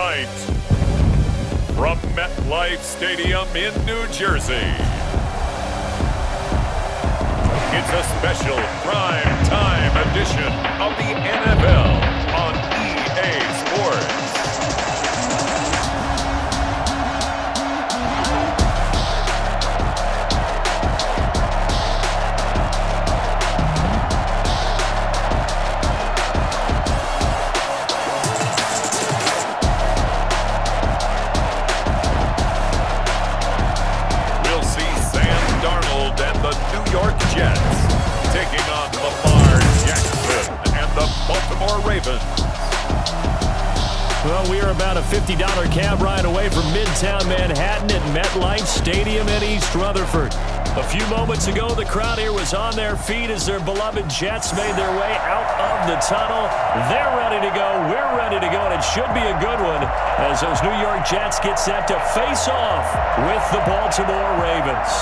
tonight, from MetLife Stadium in New Jersey, it's a special prime time edition of the NFL on EA Sports. Jets taking on Lamar Jackson and the Baltimore Ravens. Well, we are about a $50 cab ride away from Midtown Manhattan at MetLife Stadium in East Rutherford. A few moments ago, the crowd here was on their feet as their beloved Jets made their way out of the tunnel. They're ready to go. We're ready to go, and it should be a good one as those New York Jets get set to face off with the Baltimore Ravens.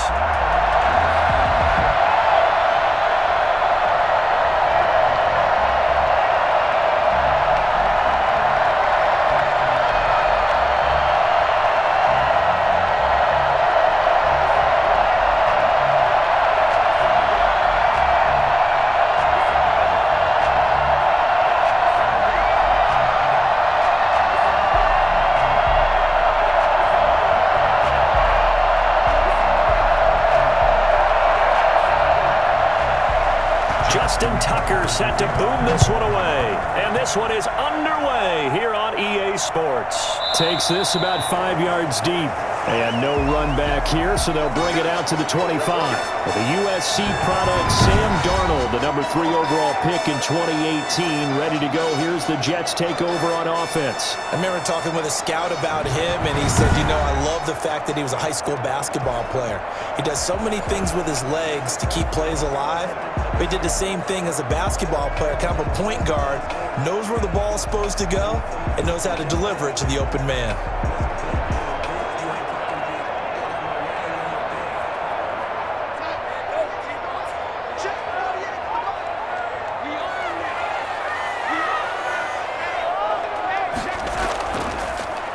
Justin Tucker set to boom this one away. And this one is underway here on EA Sports. Takes this about 5 yards deep. And no run back here, so they'll bring it out to the 25. The USC product, Sam Darnold, the number 3 overall pick in 2018, ready to go. Here's the Jets takeover on offense. I remember talking with a scout about him, and he said, I love the fact that he was a high school basketball player. He does so many things with his legs to keep plays alive. But he did the same thing as a basketball player, kind of a point guard, knows where the ball is supposed to go, and knows how to deliver it to the open man.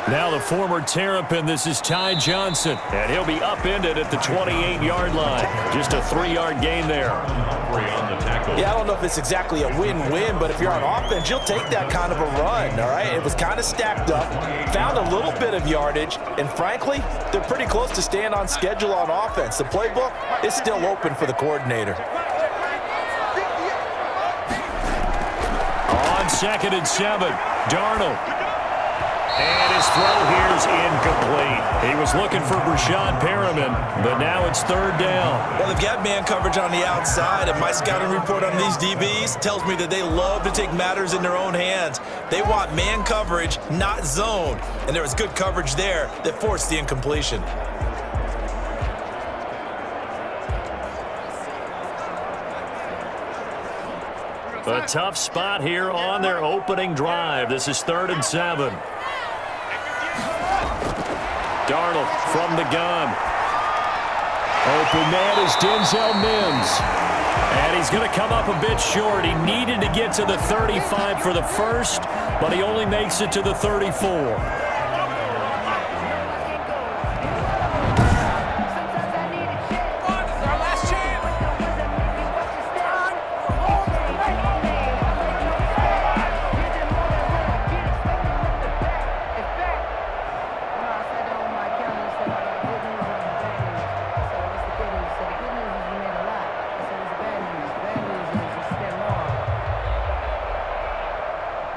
Now the former Terrapin, this is Ty Johnson, and he'll be upended at the 28-yard line. Just a 3-yard gain there. Yeah, I don't know if it's exactly a win-win, but if you're on offense, you'll take that kind of a run, all right? It was kind of stacked up, found a little bit of yardage, and frankly, they're pretty close to staying on schedule on offense. The playbook is still open for the coordinator. On 2nd and 7, Darnold. And his throw here is incomplete. He was looking for Brashad Perriman, but now it's 3rd down. Well, they've got man coverage on the outside, and my scouting report on these DBs tells me that they love to take matters in their own hands. They want man coverage, not zone. And there was good coverage there that forced the incompletion. A tough spot here on their opening drive. This is 3rd and 7. Darnold from the gun. Open man is Denzel Mims. And he's going to come up a bit short. He needed to get to the 35 for the first, but he only makes it to the 34.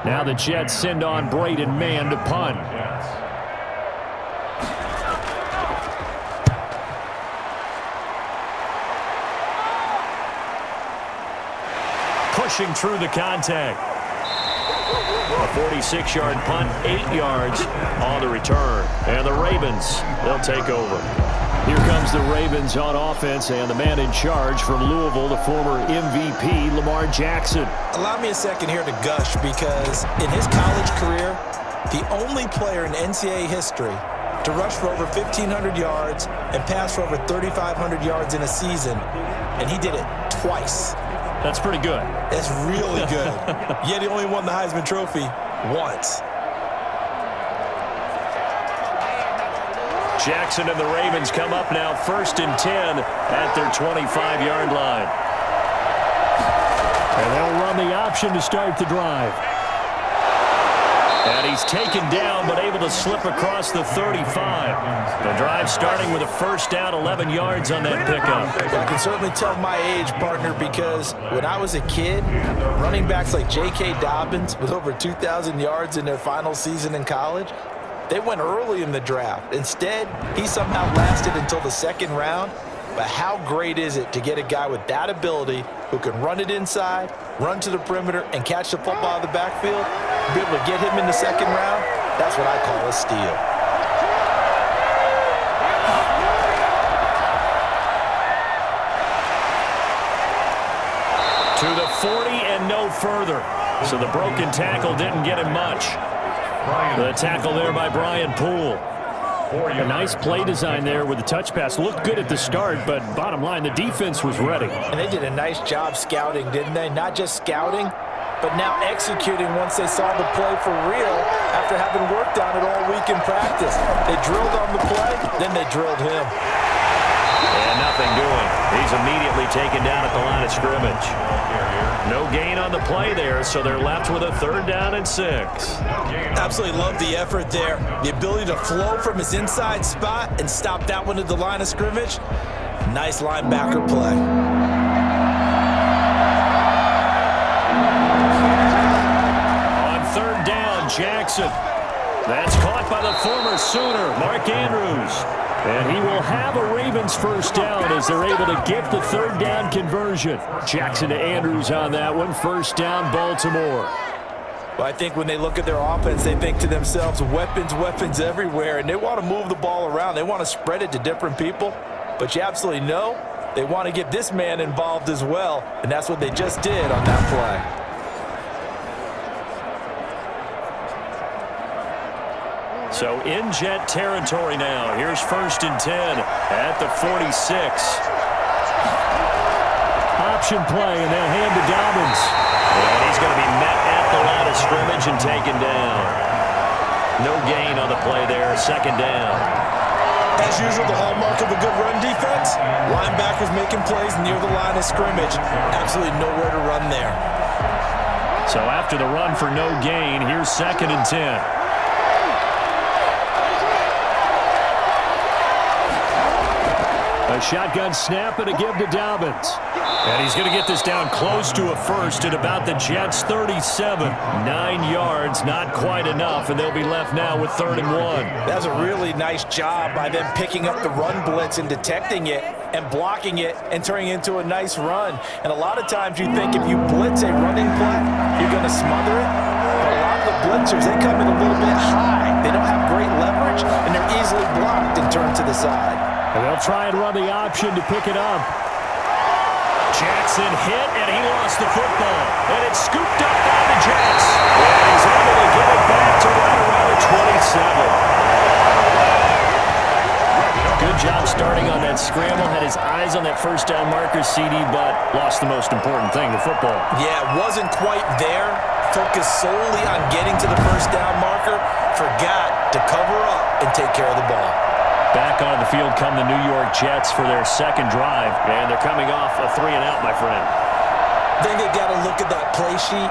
Now the Jets send on Braden Mann to punt. Pushing through the contact. A 46-yard punt, 8 yards on the return. And the Ravens, they'll take over. Here comes the Ravens on offense, and the man in charge from Louisville, the former MVP, Lamar Jackson. Allow me a second here to gush, because in his college career, the only player in NCAA history to rush for over 1,500 yards and pass for over 3,500 yards in a season, and he did it twice. That's pretty good. That's really good. Yet he only won the Heisman Trophy once. Jackson and the Ravens come up now 1st and 10 at their 25-yard line. And they'll run the option to start the drive. And he's taken down, but able to slip across the 35. The drive starting with a 1st down, 11 yards on that pickup. I can certainly tell my age, partner, because when I was a kid, running backs like J.K. Dobbins with over 2,000 yards in their final season in college, they went early in the draft. Instead, he somehow lasted until the 2nd round. But how great is it to get a guy with that ability who can run it inside, run to the perimeter, and catch the football out of the backfield? Be able to get him in the 2nd round? That's what I call a steal. To the 40 and no further. So the broken tackle didn't get him much. The tackle there by Brian Poole. A nice play design there with the touch pass. Looked good at the start, but bottom line, the defense was ready. And they did a nice job scouting, didn't they? Not just scouting, but now executing once they saw the play for real after having worked on it all week in practice. They drilled on the play, then they drilled him. And nothing doing. He's immediately taken down at the line of scrimmage. No gain on the play there, so they're left with a 3rd down and 6. Absolutely love the effort there. The ability to flow from his inside spot and stop that one at the line of scrimmage. Nice linebacker play. On 3rd down, Jackson. That's caught by the former Sooner, Mark Andrews. And he will have a Ravens 1st down as they're able to get the 3rd down conversion. Jackson to Andrews on that one. 1st down, Baltimore. Well, I think when they look at their offense, they think to themselves, weapons, weapons everywhere, and they want to move the ball around. They want to spread it to different people. But you absolutely know they want to get this man involved as well, and that's what they just did on that play. So in Jet territory now. Here's 1st and 10 at the 46. Option play, and they'll hand to Dobbins. And he's going to be met at the line of scrimmage and taken down. No gain on the play there. 2nd down. As usual, the hallmark of a good run defense, linebackers making plays near the line of scrimmage. Absolutely nowhere to run there. So after the run for no gain, here's 2nd and 10. A shotgun snap and a give to Dobbins. And he's going to get this down close to a 1st at about the Jets' 37. 9 yards, not quite enough, and they'll be left now with 3rd and 1. That's a really nice job by them picking up the run blitz and detecting it and blocking it and turning it into a nice run. And a lot of times you think if you blitz a running play, you're going to smother it. But a lot of the blitzers, they come in a little bit high. They don't have great leverage, and they're easily blocked and turned to the side. And they'll try and run the option to pick it up. Jackson hit, and he lost the football. And it's scooped up by the Jets. And he's able to get it back to right around the 27. Good job starting on that scramble. Had his eyes on that 1st down marker, CD, but lost the most important thing, the football. Yeah, wasn't quite there. Focused solely on getting to the 1st down marker. Forgot to cover up and take care of the ball. Back on the field come the New York Jets for their 2nd drive, and they're coming off a 3-and-out, my friend. I think they've got to look at that play sheet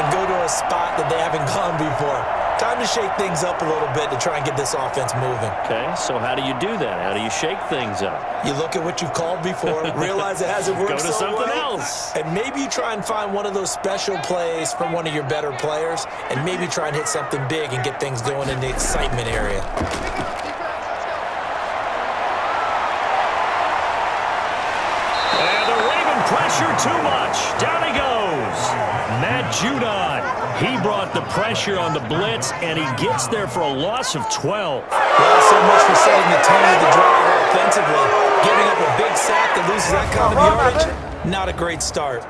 and go to a spot that they haven't gone before. Time to shake things up a little bit to try and get this offense moving. Okay, so how do you do that? How do you shake things up? You look at what you've called before, realize it hasn't worked so so something well, else. and maybe you try and find one of those special plays from one of your better players, and maybe try and hit something big and get things going in the excitement area. Pressure too much. Down he goes. Matt Judon. He brought the pressure on the blitz, and he gets there for a loss of 12. Well, so much for setting the tone of the drive offensively. Giving up a big sack that loses that kind of yardage, not a great start.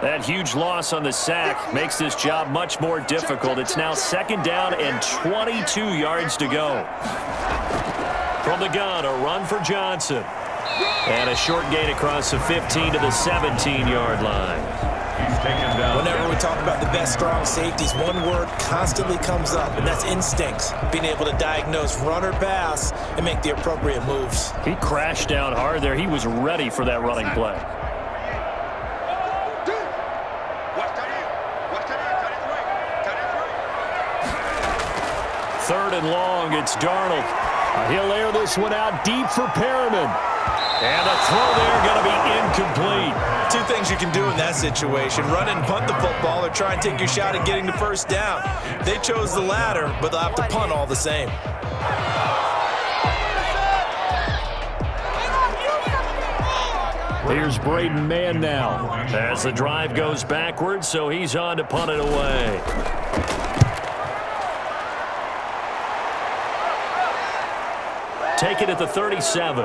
That huge loss on the sack makes this job much more difficult. It's now 2nd down and 22 yards to go. From the gun, a run for Johnson. And a short gain across the 15 to the 17-yard line. He's taken down. Whenever we talk about the best strong safeties, one word constantly comes up, and that's instincts. Being able to diagnose run or pass and make the appropriate moves. He crashed down hard there. He was ready for that running play. Third and long, it's Darnold. He'll air this one out deep for Perriman. And a throw there going to be incomplete. Two things you can do in that situation: run and punt the football, or try and take your shot at getting the first down. They chose the latter, but they'll have to punt all the same. Here's Braden Mann now. As the drive goes backwards, so he's on to punt it away. Take it at the 37. They'll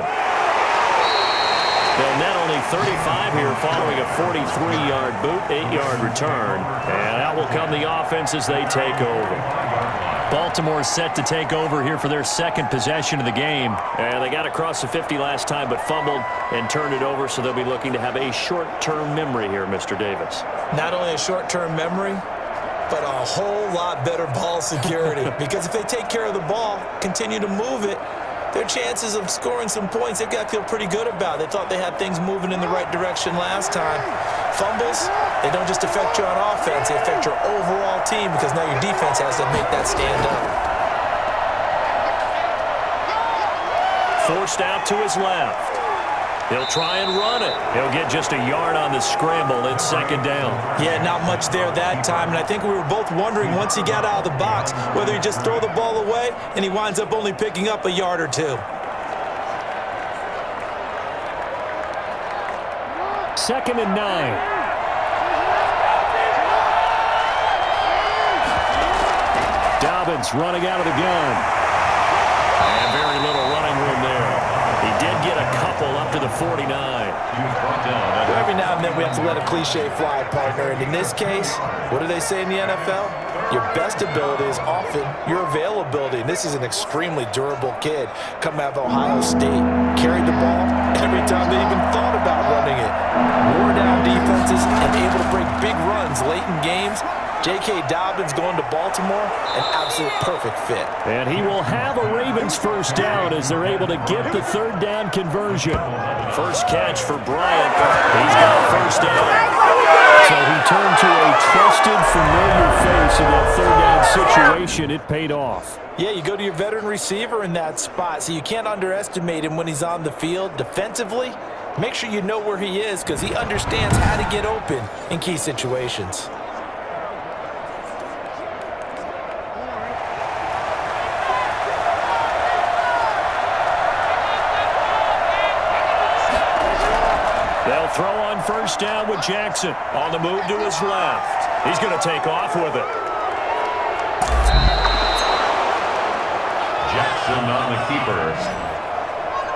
net only 35 here following a 43-yard boot, 8-yard return. And out will come the offense as they take over. Baltimore set to take over here for their second possession of the game. And they got across the 50 last time but fumbled and turned it over, so they'll be looking to have a short-term memory here, Mr. Davis. Not only a short-term memory, but a whole lot better ball security. Because if they take care of the ball, continue to move it, their chances of scoring some points, they've got to feel pretty good about. They thought they had things moving in the right direction last time. Fumbles, they don't just affect you on offense, they affect your overall team, because now your defense has to make that stand up. Forced out to his left. He'll try and run it. He'll get just a yard on the scramble. It's second down. Yeah, not much there that time. And I think we were both wondering once he got out of the box whether he'd just throw the ball away and he winds up only picking up a yard or two. Second and 9. Dobbins running out of the gun. And very little running room there. He did get a couple up to the 49. Every now and then we have to let a cliche fly, partner. And in this case, what do they say in the NFL? Your best ability is often your availability. And this is an extremely durable kid coming out of Ohio State. Carried the ball every time they even thought about running it. Wore down defenses and able to break big runs late in games. J.K. Dobbins going to Baltimore, an absolute perfect fit. And he will have a Ravens first down as they're able to get the third down conversion. First catch for Bryant. He's got a first down. So he turned to a trusted, familiar face in that third down situation. It paid off. Yeah, you go to your veteran receiver in that spot, so you can't underestimate him when he's on the field. Defensively, make sure you know where he is, because he understands how to get open in key situations. They'll throw on first down with Jackson. On the move to his left. He's going to take off with it. Jackson on the keeper.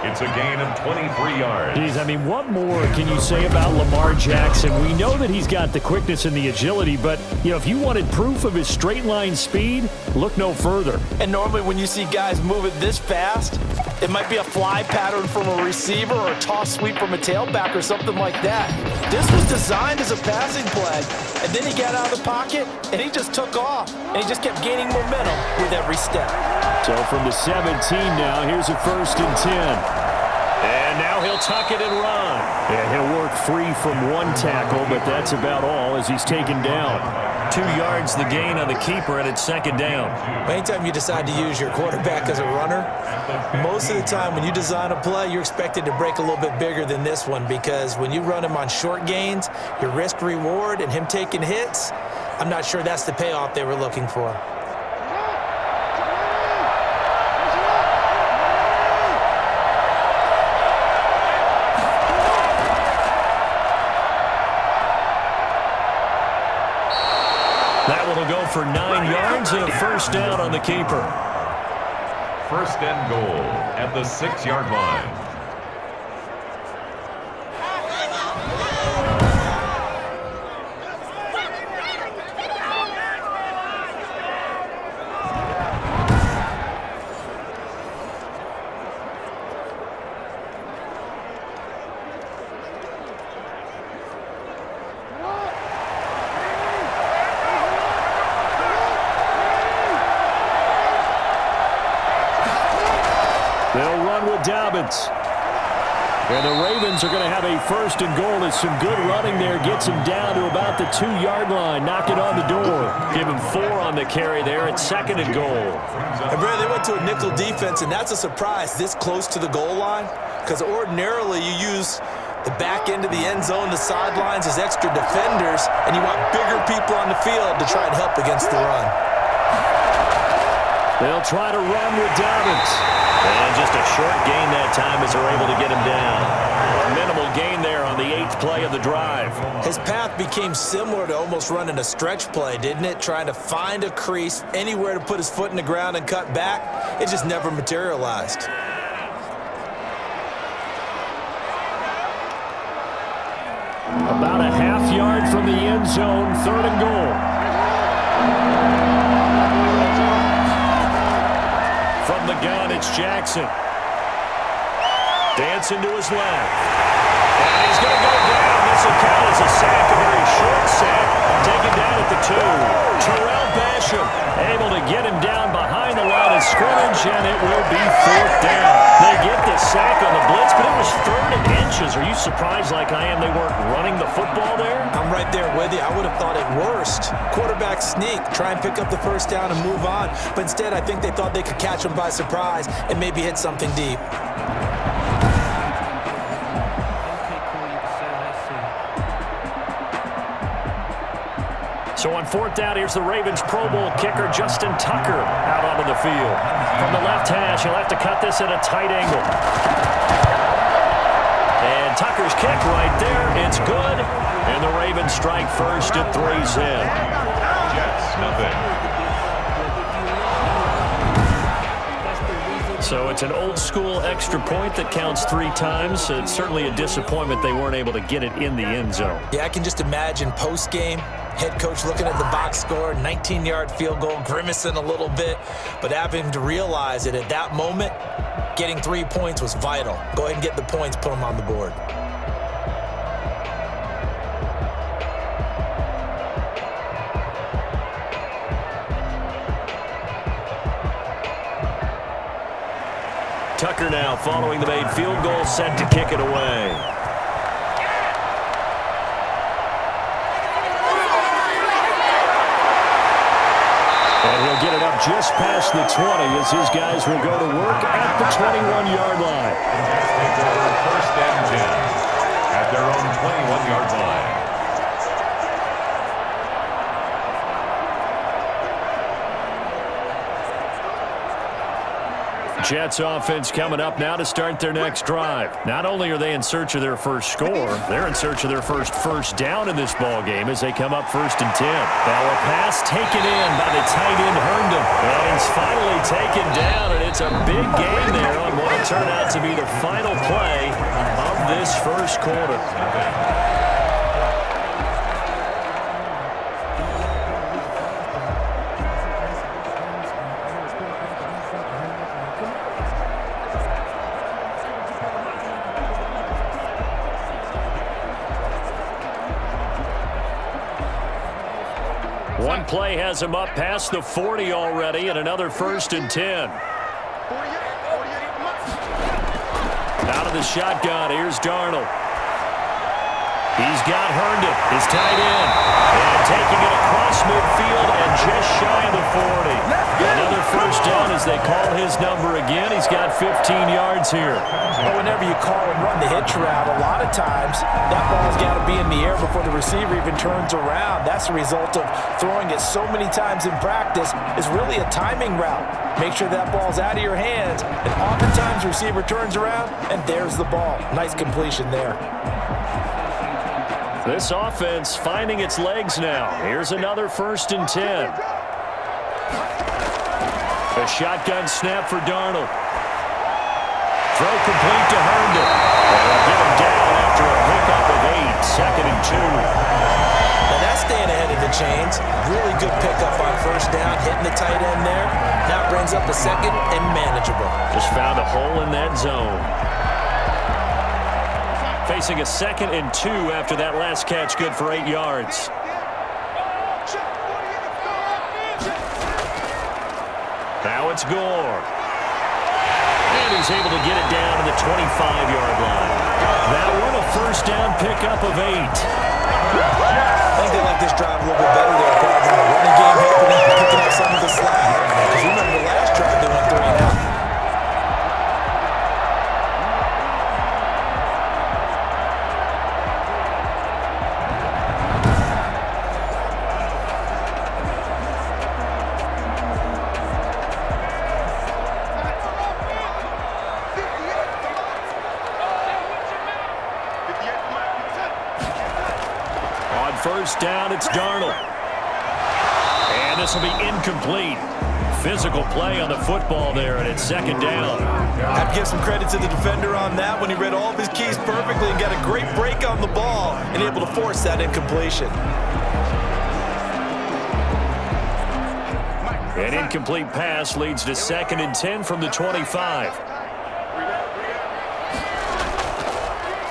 It's a gain of 23 yards. Geez, I mean, what more can you say about Lamar Jackson? We know that he's got the quickness and the agility, but, you know, if you wanted proof of his straight line speed, look no further. And normally when you see guys move it this fast, it might be a fly pattern from a receiver or a toss sweep from a tailback or something like that. This was designed as a passing play, and then he got out of the pocket, and he just took off, and he just kept gaining momentum with every step. So from the 17 now, here's a 1st and 10. And now he'll tuck it and run. And he'll work free from one tackle, but that's about all as he's taken down. 2 yards the gain on the keeper, and it's second down. Anytime you decide to use your quarterback as a runner, most of the time when you design a play, you're expected to break a little bit bigger than this one, because when you run him on short gains, your risk-reward and him taking hits, I'm not sure that's the payoff they were looking for. That one will go for 9 yards and a first down on the keeper. First and goal at the 6-yard line. Ravens. And the Ravens are going to have a first and goal as some good running there gets him down to about the 2-yard line. Knock it on the door. Give him 4 on the carry there at second and goal. And Brad, they went to a nickel defense, and that's a surprise this close to the goal line, because ordinarily you use the back end of the end zone, the sidelines as extra defenders, and you want bigger people on the field to try and help against the run. They'll try to run with Dobbins. And just a short gain that time as they're able to get him down. A minimal gain there on the 8th play of the drive. His path became similar to almost running a stretch play, didn't it? Trying to find a crease, anywhere to put his foot in the ground and cut back. It just never materialized. About a half-yard from the end zone, 3rd and goal. From the gun, it's Jackson. Dancing to his left. And he's going to go down. This will count as a sack, a very short sack. Taken down at the 2. Terrell Basham able to get him down behind the line of scrimmage, and it will be 4th down. They get the sack on the blitz, but it was 3rd and inches. Are you surprised like I am they weren't running the football there? I'm right there with you. I would have thought at worst, quarterback sneak, try and pick up the first down and move on. But instead, I think they thought they could catch him by surprise and maybe hit something deep. So on 4th down, here's the Ravens Pro Bowl kicker, Justin Tucker, out onto the field. From the left hash, he'll have to cut this at a tight angle. And Tucker's kick right there. It's good. And the Ravens strike first at 3-zip. Jets, nothing. So it's an old-school extra point that counts 3 times. It's certainly a disappointment they weren't able to get it in the end zone. Yeah, I can just imagine post-game, head coach looking at the box score, 19-yard field goal, grimacing a little bit, but having to realize that at that moment, getting 3 points was vital. Go ahead and get the points, put them on the board. Tucker now following the made field goal, set to kick it away. And he'll get it up just past the 20 as his guys will go to work at the 21-yard line. First and 10 at their own 21-yard line. Jets offense coming up now to start their next drive. Not only are they in search of their first score, they're in search of their first down in this ball game as they come up 1st and 10. Now a pass taken in by the tight end Herndon. And he's finally taken down, and it's a big gain there on what will turn out to be the final play of this first quarter. One play has him up past the 40 already, and another 1st and 10. Out of the shotgun, here's Darnold. He's got Herndon, his tight end, and taking it across midfield and just shy of the 40. Another first down as they call his number again. He's got 15 yards here. But whenever you call and run the hitch route, a lot of times that ball's got to be in the air before the receiver even turns around. That's the result of throwing it so many times in practice. It's really a timing route. Make sure that ball's out of your hands, and oftentimes the receiver turns around, and there's the ball. Nice completion there. This offense finding its legs now. Here's another 1st and 10. A shotgun snap for Darnold. Throw complete to Herndon. And they'll get him down after a pickup of 8. 2nd and 2. Now that's staying ahead of the chains. Really good pickup on first down, hitting the tight end there. Now brings up a 2nd and manageable. Just found a hole in that zone. Facing a 2nd and 2 after that last catch, good for 8 yards. Now it's Gore. And he's able to get it down to the 25-yard line. That one a first down pickup of 8. I think they like this drive a little bit better there, partner. The running game helping them picking up some of the slack. Because remember the last drive they went 3 and out. First down, it's Darnold. And this will be incomplete. Physical play on the football there, and it's second down. I have to give some credit to the defender on that when he read all of his keys perfectly and got a great break on the ball and able to force that incompletion. An incomplete pass leads to 2nd and 10 from the 25.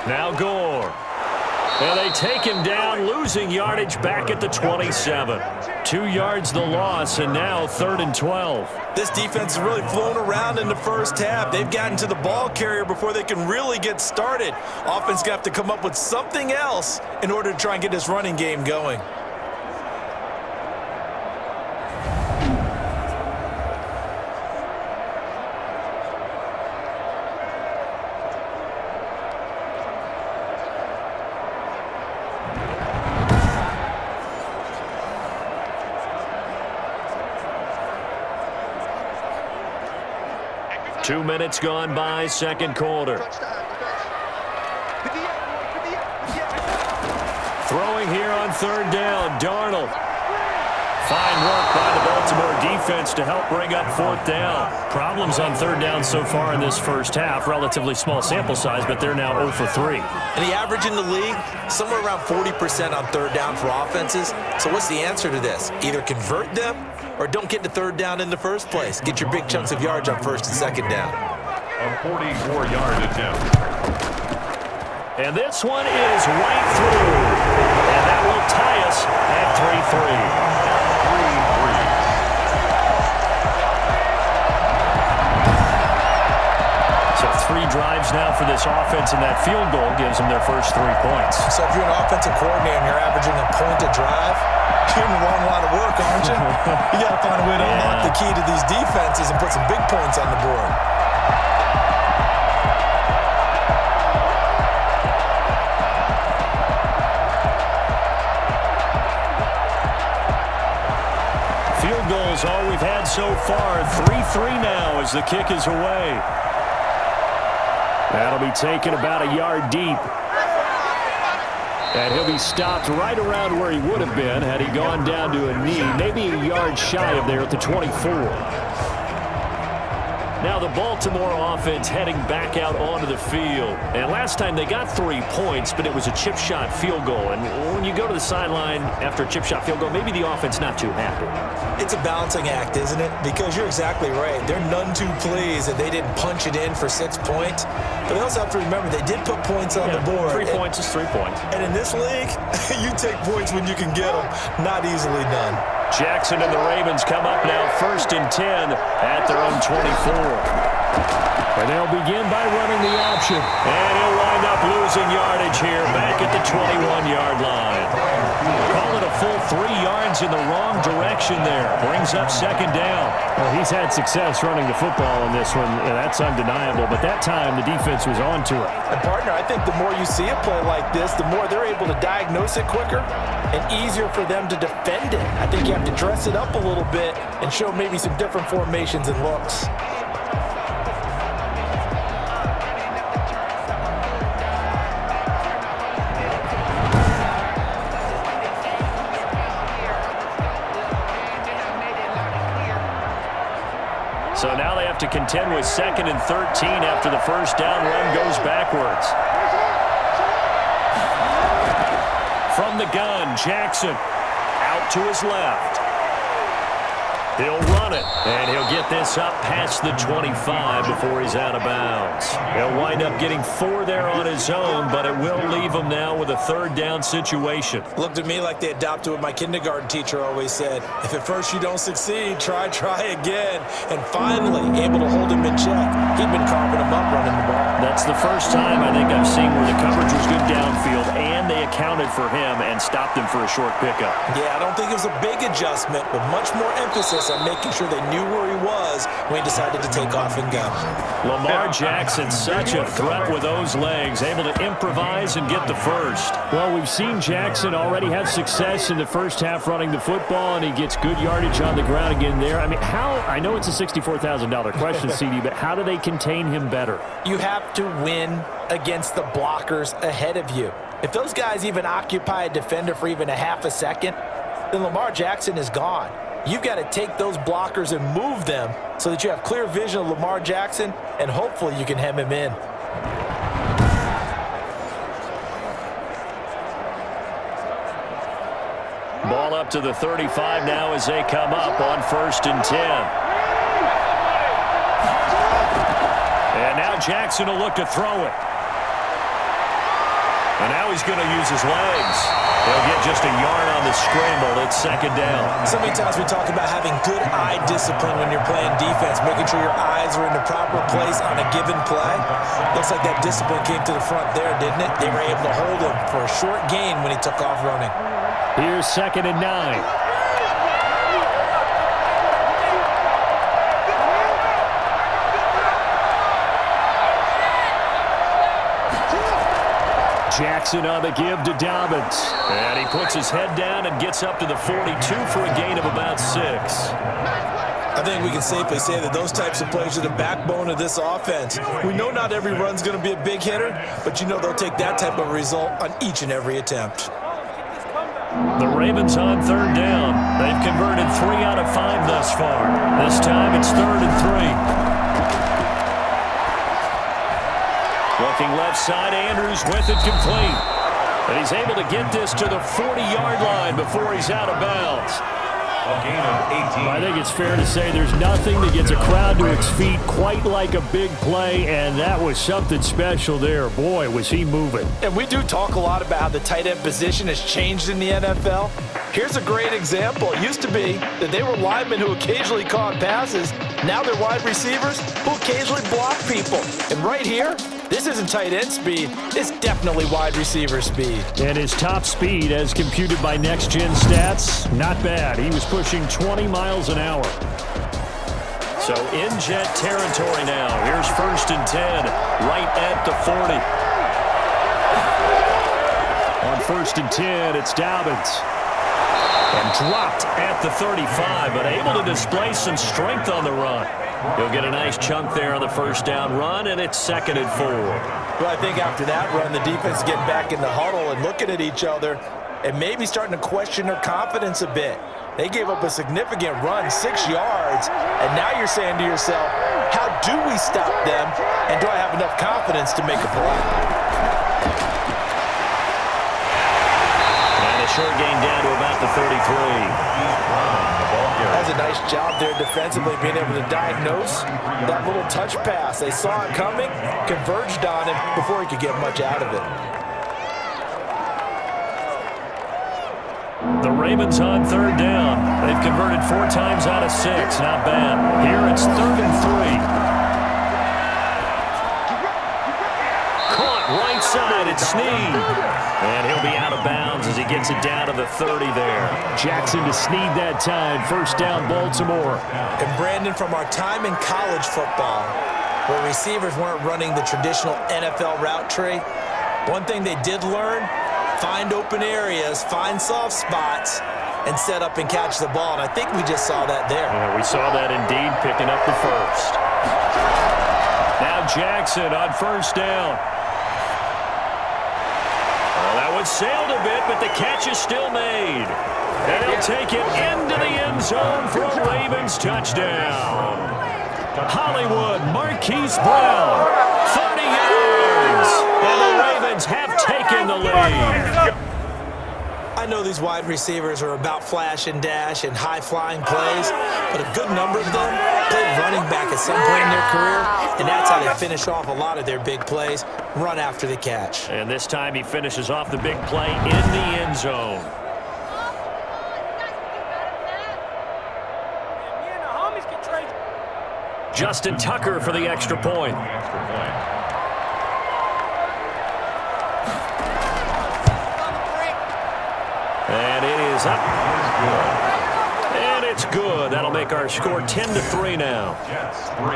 Now Gore. And they take him down, losing yardage back at the 27. 2 yards the loss, and now 3rd and 12. This defense has really flown around in the first half. They've gotten to the ball carrier before they can really get started. Offense got to come up with something else in order to try and get this running game going. Two minutes gone by, second quarter. Throwing here on 3rd down, Darnold. Fine work by the Baltimore defense to help bring up 4th down. Problems on 3rd down so far in this first half. Relatively small sample size, but they're now 0 for 3. And the average in the league, somewhere around 40% on 3rd down for offenses. So what's the answer to this? Either convert them or don't get to 3rd down in the first place. Get your big chunks of yards on 1st and 2nd down. A 44-yard attempt. And this one is right through. And that will tie us at 3-3. So 3 drives now for this offense, and that field goal gives them their first 3 points. So if you're an offensive coordinator and you're averaging a point a drive, you're in the wrong line of work, aren't you? You got to find a way to unlock the key to these defenses and put some big points on the board. Field goals all we've had so far. 3-3 now as the kick is away. That'll be taken about a yard deep. And he'll be stopped right around where he would have been had he gone down to a knee, maybe a yard shy of there at the 24. Now the Baltimore offense heading back out onto the field. And last time they got 3 points, but it was a chip shot field goal. And when you go to the sideline after a chip shot field goal, maybe the offense not too happy. It's a balancing act, isn't it? Because you're exactly right. They're none too pleased that they didn't punch it in for 6 points. But they also have to remember they did put points on the board. 3 points is 3 points. And in this league, you take points when you can get them. Not easily done. Jackson and the Ravens come up now 1st and 10 at their own 24. And they'll begin by running the option. And he'll wind up losing yardage here back at the 21-yard line. Call it a full 3 yards in the wrong direction there. Brings up 2nd down. Well, he's had success running the football in this one. That's undeniable. But that time, the defense was on to it. And, partner, I think the more you see a play like this, the more they're able to diagnose it quicker and easier for them to defend it. I think you have to dress it up a little bit and show maybe some different formations and looks. So now they have to contend with 2nd and 13 after the first down run goes backwards. From the gun, Jackson out to his left. He'll run it, and he'll get this up past the 25 before he's out of bounds. He'll wind up getting 4 there on his own, but it will leave him now with a third down situation. Looked at me like they adopted what my kindergarten teacher always said. If at first you don't succeed, try again. And finally, able to hold him in check. He'd been carving him up running the ball. That's the first time I think I've seen where the coverage was good downfield, and they accounted for him and stopped him for a short pickup. Yeah, I don't think it was a big adjustment, but much more emphasis on making sure they knew where he was when he decided to take off and go. Lamar Jackson, such a threat with those legs, able to improvise and get the first. Well, we've seen Jackson already have success in the first half running the football, and he gets good yardage on the ground again there. I mean, I know it's a $64,000 question, CD, but how do they contain him better? You have to win against the blockers ahead of you. If those guys even occupy a defender for even a half a second, then Lamar Jackson is gone. You've got to take those blockers and move them so that you have clear vision of Lamar Jackson, and hopefully you can hem him in. Ball up to the 35 now as they come up on 1st and 10. And now Jackson will look to throw it. And now he's going to use his legs. He'll get just a yard on the scramble. It's 2nd down. So many times we talk about having good eye discipline when you're playing defense, making sure your eyes are in the proper place on a given play. Looks like that discipline came to the front there, didn't it? They were able to hold him for a short gain when he took off running. Here's 2nd and 9. Jackson on the give to Dobbins. And he puts his head down and gets up to the 42 for a gain of about 6. I think we can safely say that those types of plays are the backbone of this offense. We know not every run's going to be a big hitter, but you know they'll take that type of result on each and every attempt. The Ravens on 3rd down. They've converted 3 out of 5 thus far. This time it's 3rd and 3. Looking left side, Andrews with it complete. And he's able to get this to the 40-yard line before he's out of bounds. A gain of 18. I think it's fair to say there's nothing that gets a crowd to its feet quite like a big play, and that was something special there. Boy, was he moving. And we do talk a lot about how the tight end position has changed in the NFL. Here's a great example. It used to be that they were linemen who occasionally caught passes. Now they're wide receivers who occasionally block people. And right here, this isn't tight end speed. It's definitely wide receiver speed. And his top speed, as computed by Next Gen Stats, not bad. He was pushing 20 miles an hour. So in jet territory now. Here's 1st and 10, right at the 40. On 1st and 10, it's Dobbins. And dropped at the 35, but able to display some strength on the run. He'll get a nice chunk there on the 1st down run, and it's 2nd and 4. Well, I think after that run, the defense is getting back in the huddle and looking at each other and maybe starting to question their confidence a bit. They gave up a significant run, 6 yards, and now you're saying to yourself, how do we stop them, and do I have enough confidence to make a play? Short gain down to about the 33. That's a nice job there defensively, being able to diagnose that little touch pass. They saw it coming, converged on him before he could get much out of it. The Ravens on 3rd down. They've converted 4 times out of 6. Not bad. Here it's 3rd and 3. Caught right side at Snead. And he'll be out of bounds as he gets it down to the 30 there. Jackson to Snead that time. 1st down, Baltimore. And Brandon, from our time in college football, where receivers weren't running the traditional NFL route tree, one thing they did learn, find open areas, find soft spots, and set up and catch the ball. And I think we just saw that there. Yeah, we saw that indeed, picking up the 1st. Now Jackson on 1st down. Sailed a bit, but the catch is still made. And he'll take it into the end zone for a Ravens touchdown. Hollywood, Marquise Brown, 30 yards. And the Ravens have taken the lead. I I know these wide receivers are about flash and dash and high-flying plays, but a good number of them played running back at some point in their career, and that's how they finish off a lot of their big plays, run after the catch. And this time he finishes off the big play in the end zone. Justin Tucker for the extra point. And it is up. And it's good. That'll make our score 10-3 now. Jets 3.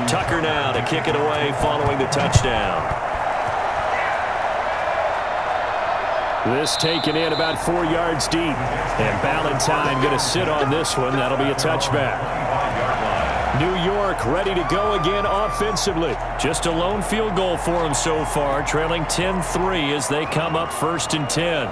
Tucker now to kick it away following the touchdown. This taken in about 4 yards deep. And Ballantyne going to sit on this one. That'll be a touchback. New York ready to go again offensively. Just a lone field goal for them so far, trailing 10-3 as they come up 1st and 10.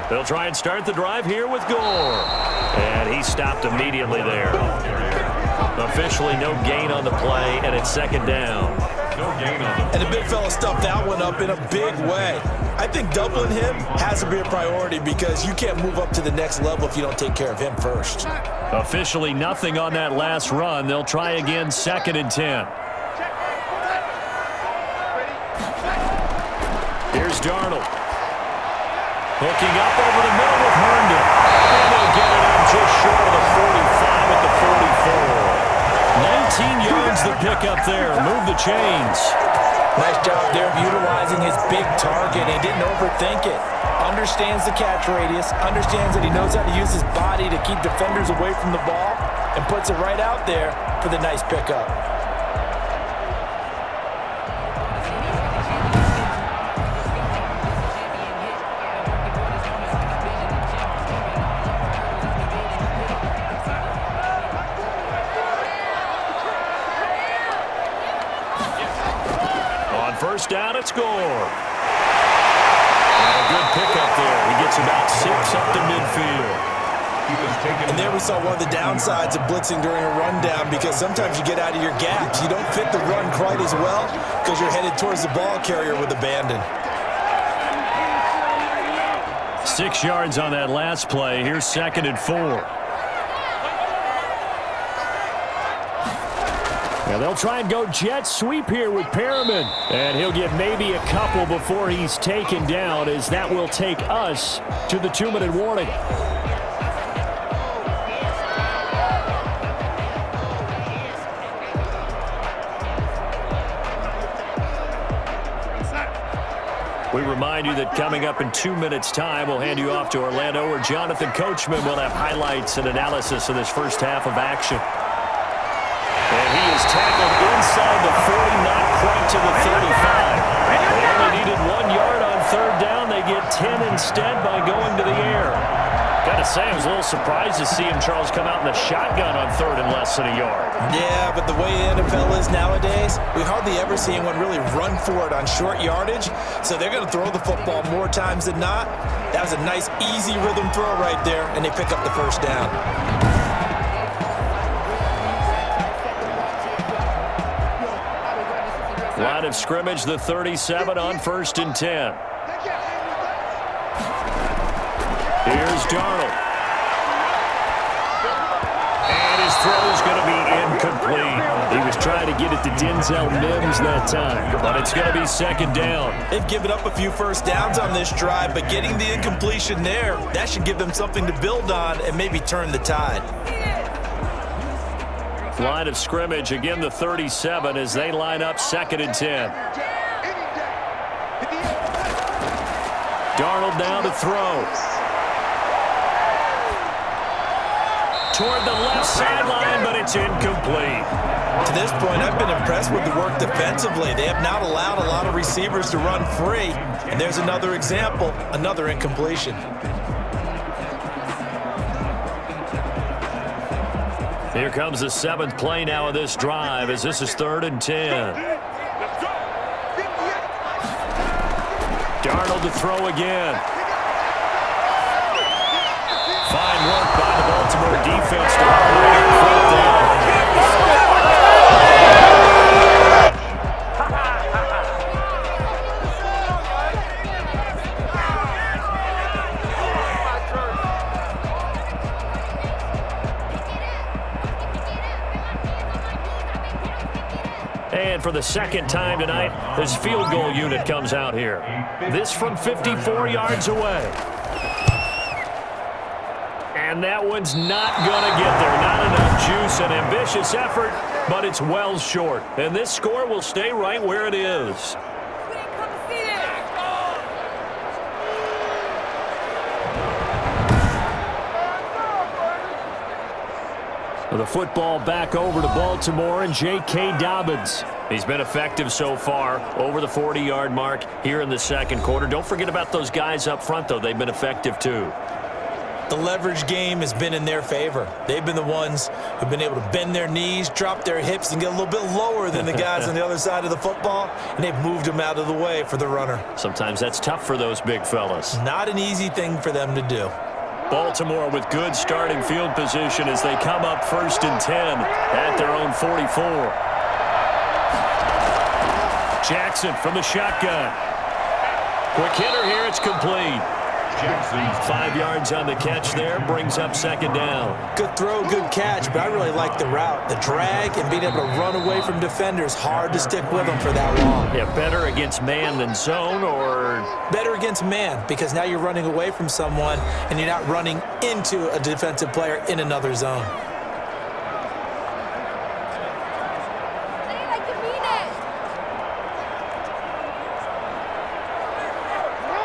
They'll try and start the drive here with Gore. And he stopped immediately there. Officially no gain on the play, and it's 2nd down. And the big fella stuffed that one up in a big way. I think doubling him has to be a priority because you can't move up to the next level if you don't take care of him first. Officially nothing on that last run. They'll try again 2nd and 10. Here's Darnold. Hooking up over the middle with Herndon. And they'll get it up just short of the 45 at the 44. 19 yards the pickup there. Move the chains. Nice job there of utilizing his big target. He didn't overthink it. Understands the catch radius. Understands that he knows how to use his body to keep defenders away from the ball. And puts it right out there for the nice pickup. First down, it's Gore. And a good pickup there. He gets about 6 up to midfield. And there we saw one of the downsides of blitzing during a rundown because sometimes you get out of your gaps. You don't fit the run quite as well because you're headed towards the ball carrier with abandon. 6 yards on that last play. Here's 2nd and 4. Now they'll try and go jet sweep here with Perriman. And he'll get maybe a couple before he's taken down, as that will take us to the 2-minute warning. We remind you that coming up in 2 minutes' time, we'll hand you off to Orlando, where Jonathan Coachman will have highlights and analysis of this first half of action. And he is tackled inside the 40, not quite to the 35. They only needed 1 yard on 3rd down. They get 10 instead by going to the air. Got to say, I was a little surprised to see him, Charles, come out in the shotgun on 3rd and less than a yard. Yeah, but the way the NFL is nowadays, we hardly ever see anyone really run for it on short yardage. So they're going to throw the football more times than not. That was a nice, easy rhythm throw right there, and they pick up the first down. Line of scrimmage, the 37 on 1st and 10. Here's Darnold. And his throw is going to be incomplete. He was trying to get it to Denzel Mims that time, but it's going to be 2nd down. They've given up a few first downs on this drive, but getting the incompletion there, that should give them something to build on and maybe turn the tide. Line of scrimmage, again the 37 as they line up 2nd and 10. Darnold now to throw. Toward the left sideline, but it's incomplete. To this point, I've been impressed with the work defensively. They have not allowed a lot of receivers to run free. And there's another example, another incompletion. Here comes the 7th play now of this drive as this is 3rd and 10. Darnold to throw again. Fine work by the Baltimore defense to operate on 4th down. And for the 2nd time tonight, this field goal unit comes out here. This from 54 yards away. And that one's not going to get there. Not enough juice, an ambitious effort, but it's well short. And this score will stay right where it is. The football back over to Baltimore and J.K. Dobbins. He's been effective so far over the 40-yard mark here in the 2nd quarter. Don't forget about those guys up front, though. They've been effective, too. The leverage game has been in their favor. They've been the ones who've been able to bend their knees, drop their hips, and get a little bit lower than the guys on the other side of the football, and they've moved them out of the way for the runner. Sometimes that's tough for those big fellas. Not an easy thing for them to do. Baltimore with good starting field position as they come up 1st and 10 at their own 44. Jackson from the shotgun. Quick hitter here, it's complete. 5 yards on the catch there, brings up 2nd down. Good throw, good catch, but I really like the route. The drag and being able to run away from defenders, hard to stick with them for that long. Yeah, better against man than zone, or? Better against man, because now you're running away from someone and you're not running into a defensive player in another zone.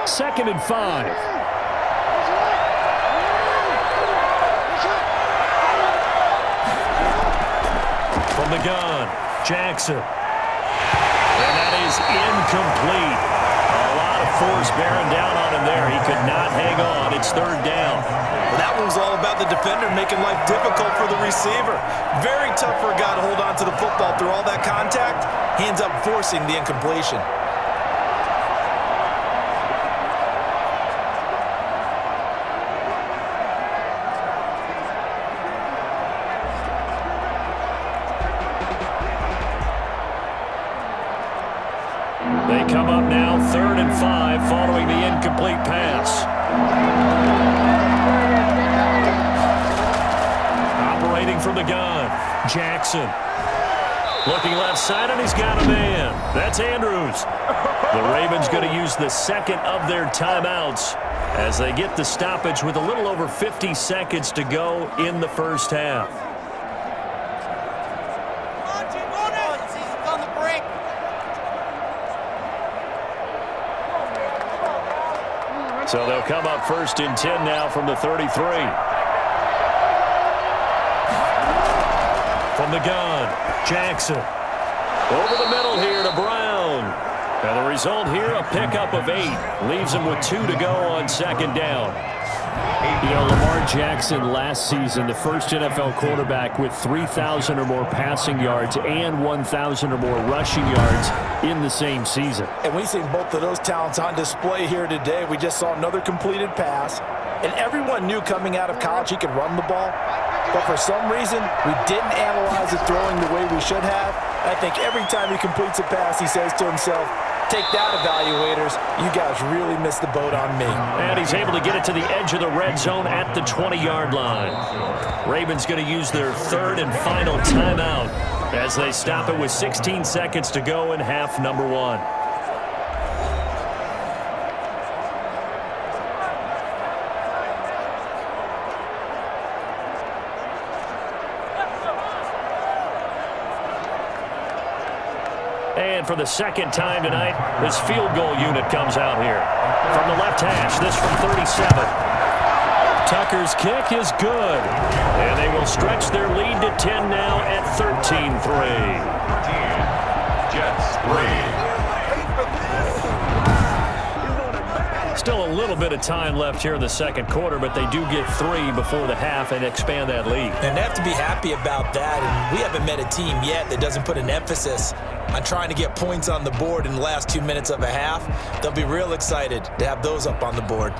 Second and 5. From the gun, Jackson. And that is incomplete. A lot of force bearing down on him there. He could not hang on. It's 3rd down. Well, that one was all about the defender making life difficult for the receiver. Very tough for a guy to hold on to the football through all that contact. He ends up forcing the incompletion. They come up now 3rd and 5 following the incomplete pass. Operating from the gun, Jackson. Looking left side, and he's got a man. That's Andrews. The Ravens going to use the 2nd of their timeouts as they get the stoppage with a little over 50 seconds to go in the 1st half. So they'll come up 1st and 10 now from the 33. From the gun, Jackson. Over the middle here to Brown. And the result here, a pickup of 8. Leaves him with 2 to go on 2nd down. You know, Lamar Jackson last season, the first NFL quarterback with 3,000 or more passing yards and 1,000 or more rushing yards in the same season. And we've seen both of those talents on display here today. We just saw another completed pass. And everyone knew coming out of college he could run the ball. But for some reason, we didn't analyze it throwing the way we should have. I think every time he completes a pass, he says to himself, take that, evaluators. You guys really missed the boat on me. And he's able to get it to the edge of the red zone at the 20-yard line. Ravens going to use their 3rd and final timeout as they stop it with 16 seconds to go in half number 1. And for the second time tonight, this field goal unit comes out here. From the left hash, this from 37. Tucker's kick is good. And they will stretch their lead to 10 now at 13-3. Jets 3. Still a little bit of time left here in the second quarter, but they do get 3 before the half and expand that lead. And they have to be happy about that. And we haven't met a team yet that doesn't put an emphasis on trying to get points on the board in the last 2 minutes of a half. They'll be real excited to have those up on the board.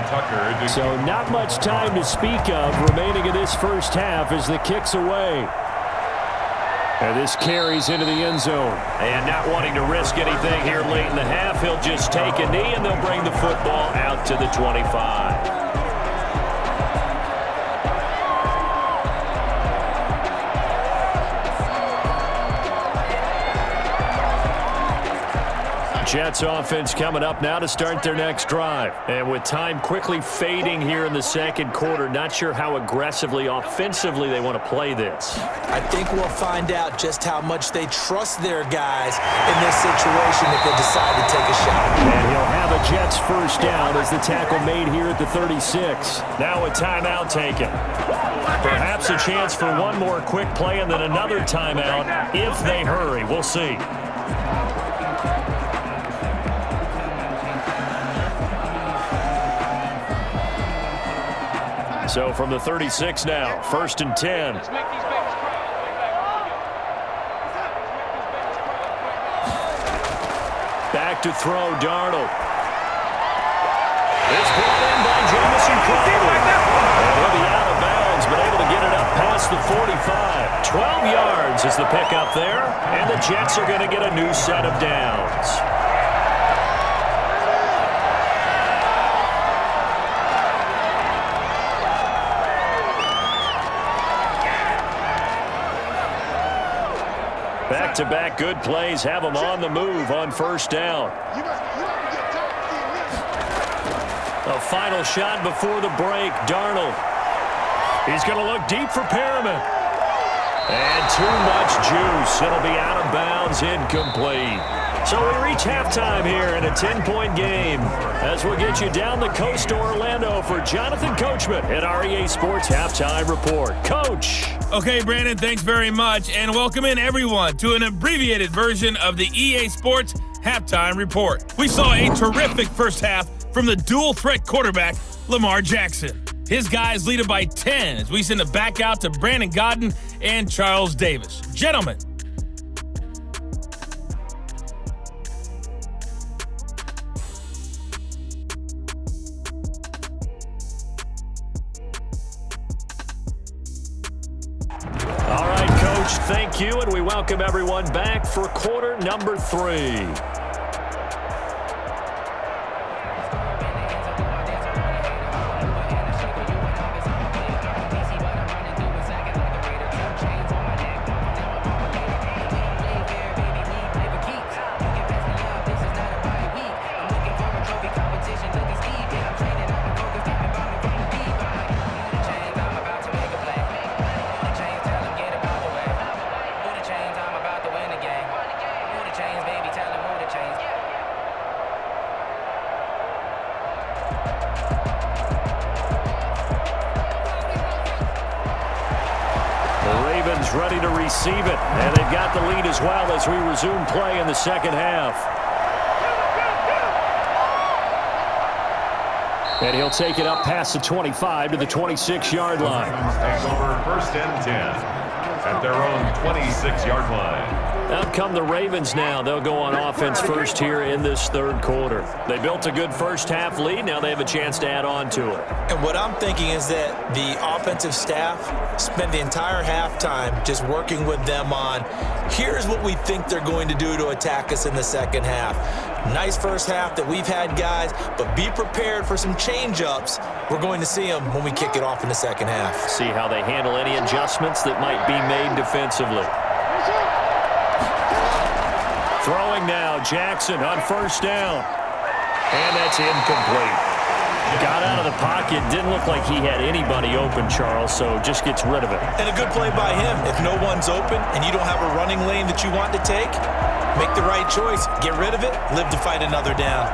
Tucker. So not much time to speak of remaining in this first half as the kick's away. And this carries into the end zone. And not wanting to risk anything here late in the half, he'll just take a knee and they'll bring the football out to the 25. Jets offense coming up now to start their next drive. And with time quickly fading here in the second quarter, not sure how aggressively, offensively they want to play this. I think we'll find out just how much they trust their guys in this situation if they decide to take a shot. And he'll have a Jets first down as the tackle made here at the 36. Now a timeout taken. Perhaps a chance for one more quick play and then another timeout if they hurry. We'll see. So from the 36 now, 1st and 10. Back to throw, Darnold. It's brought in by Jamison Crowder. And he'll be out of bounds, but able to get it up past the 45. 12 yards is the pickup there, and the Jets are going to get a new set of downs. Back-to-back good plays have them on the move on first down. A final shot before the break. Darnold. He's going to look deep for Perriman. And too much juice. It'll be out of bounds, incomplete. So we reach halftime here in a 10-point game as we'll get you down the coast to Orlando for Jonathan Coachman at our EA Sports Halftime Report. Coach. Okay, Brandon, thanks very much, and welcome in everyone to an abbreviated version of the EA Sports Halftime Report. We saw a terrific first half from the dual-threat quarterback, Lamar Jackson. His guys lead it by 10 as we send it back out to Brandon Godden and Charles Davis. Gentlemen. All right, Coach, thank you, and we welcome everyone back for quarter number 3. Ready to receive it, and they've got the lead as well as we resume play in the second half. And he'll take it up past the 25 to the 26-yard line. Takes over 1st and 10 at their own 26-yard line. Out come the Ravens now. They'll go on offense first here in this third quarter. They built a good first half lead. Now they have a chance to add on to it. And what I'm thinking is that the offensive staff spent the entire halftime just working with them on, here's what we think they're going to do to attack us in the second half. Nice first half that we've had, guys, but be prepared for some change-ups. We're going to see them when we kick it off in the second half. See how they handle any adjustments that might be made defensively. Throwing now, Jackson on first down. And that's incomplete. Got out of the pocket. Didn't look like he had anybody open, Charles, so just gets rid of it. And a good play by him. If no one's open and you don't have a running lane that you want to take, make the right choice. Get rid of it. Live to fight another down.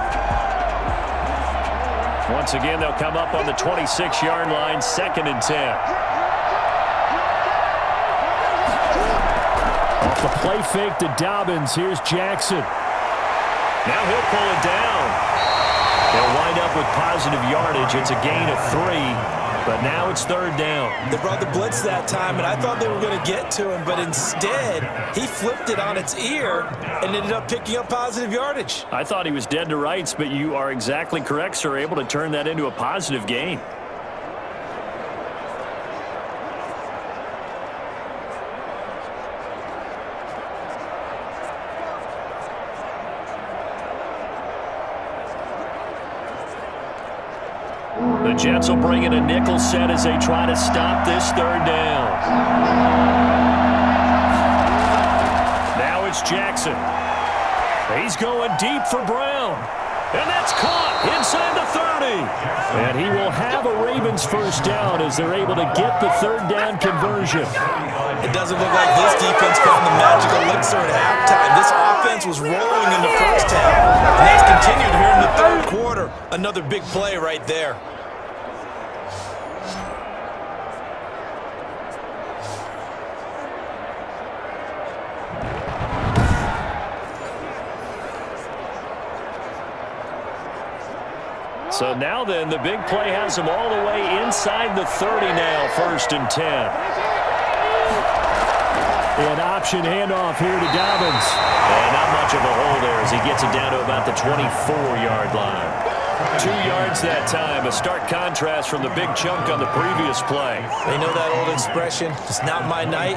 Once again, they'll come up on the 26-yard line, 2nd and 10. Off the play fake to Dobbins. Here's Jackson. Now he'll pull it down. They'll wind up with positive yardage. It's a gain of 3, but now it's 3rd down. They brought the blitz that time, and I thought they were going to get to him, but instead, he flipped it on its ear and ended up picking up positive yardage. I thought he was dead to rights, but you are exactly correct, sir, able to turn that into a positive gain. The Jets will bring in a nickel set as they try to stop this 3rd down. Now it's Jackson. He's going deep for Brown. And that's caught inside the 30. And he will have a Ravens first down as they're able to get the 3rd down conversion. It doesn't look like this defense found the magic elixir at halftime. This offense was rolling in the first half, and that's continued here in the 3rd quarter. Another big play right there. So now then, the big play has them all the way inside the 30 now, 1st and 10. An option handoff here to Dobbins. And not much of a hole there as he gets it down to about the 24-yard line. 2 yards that time, a stark contrast from the big chunk on the previous play. They know that old expression, it's not my night.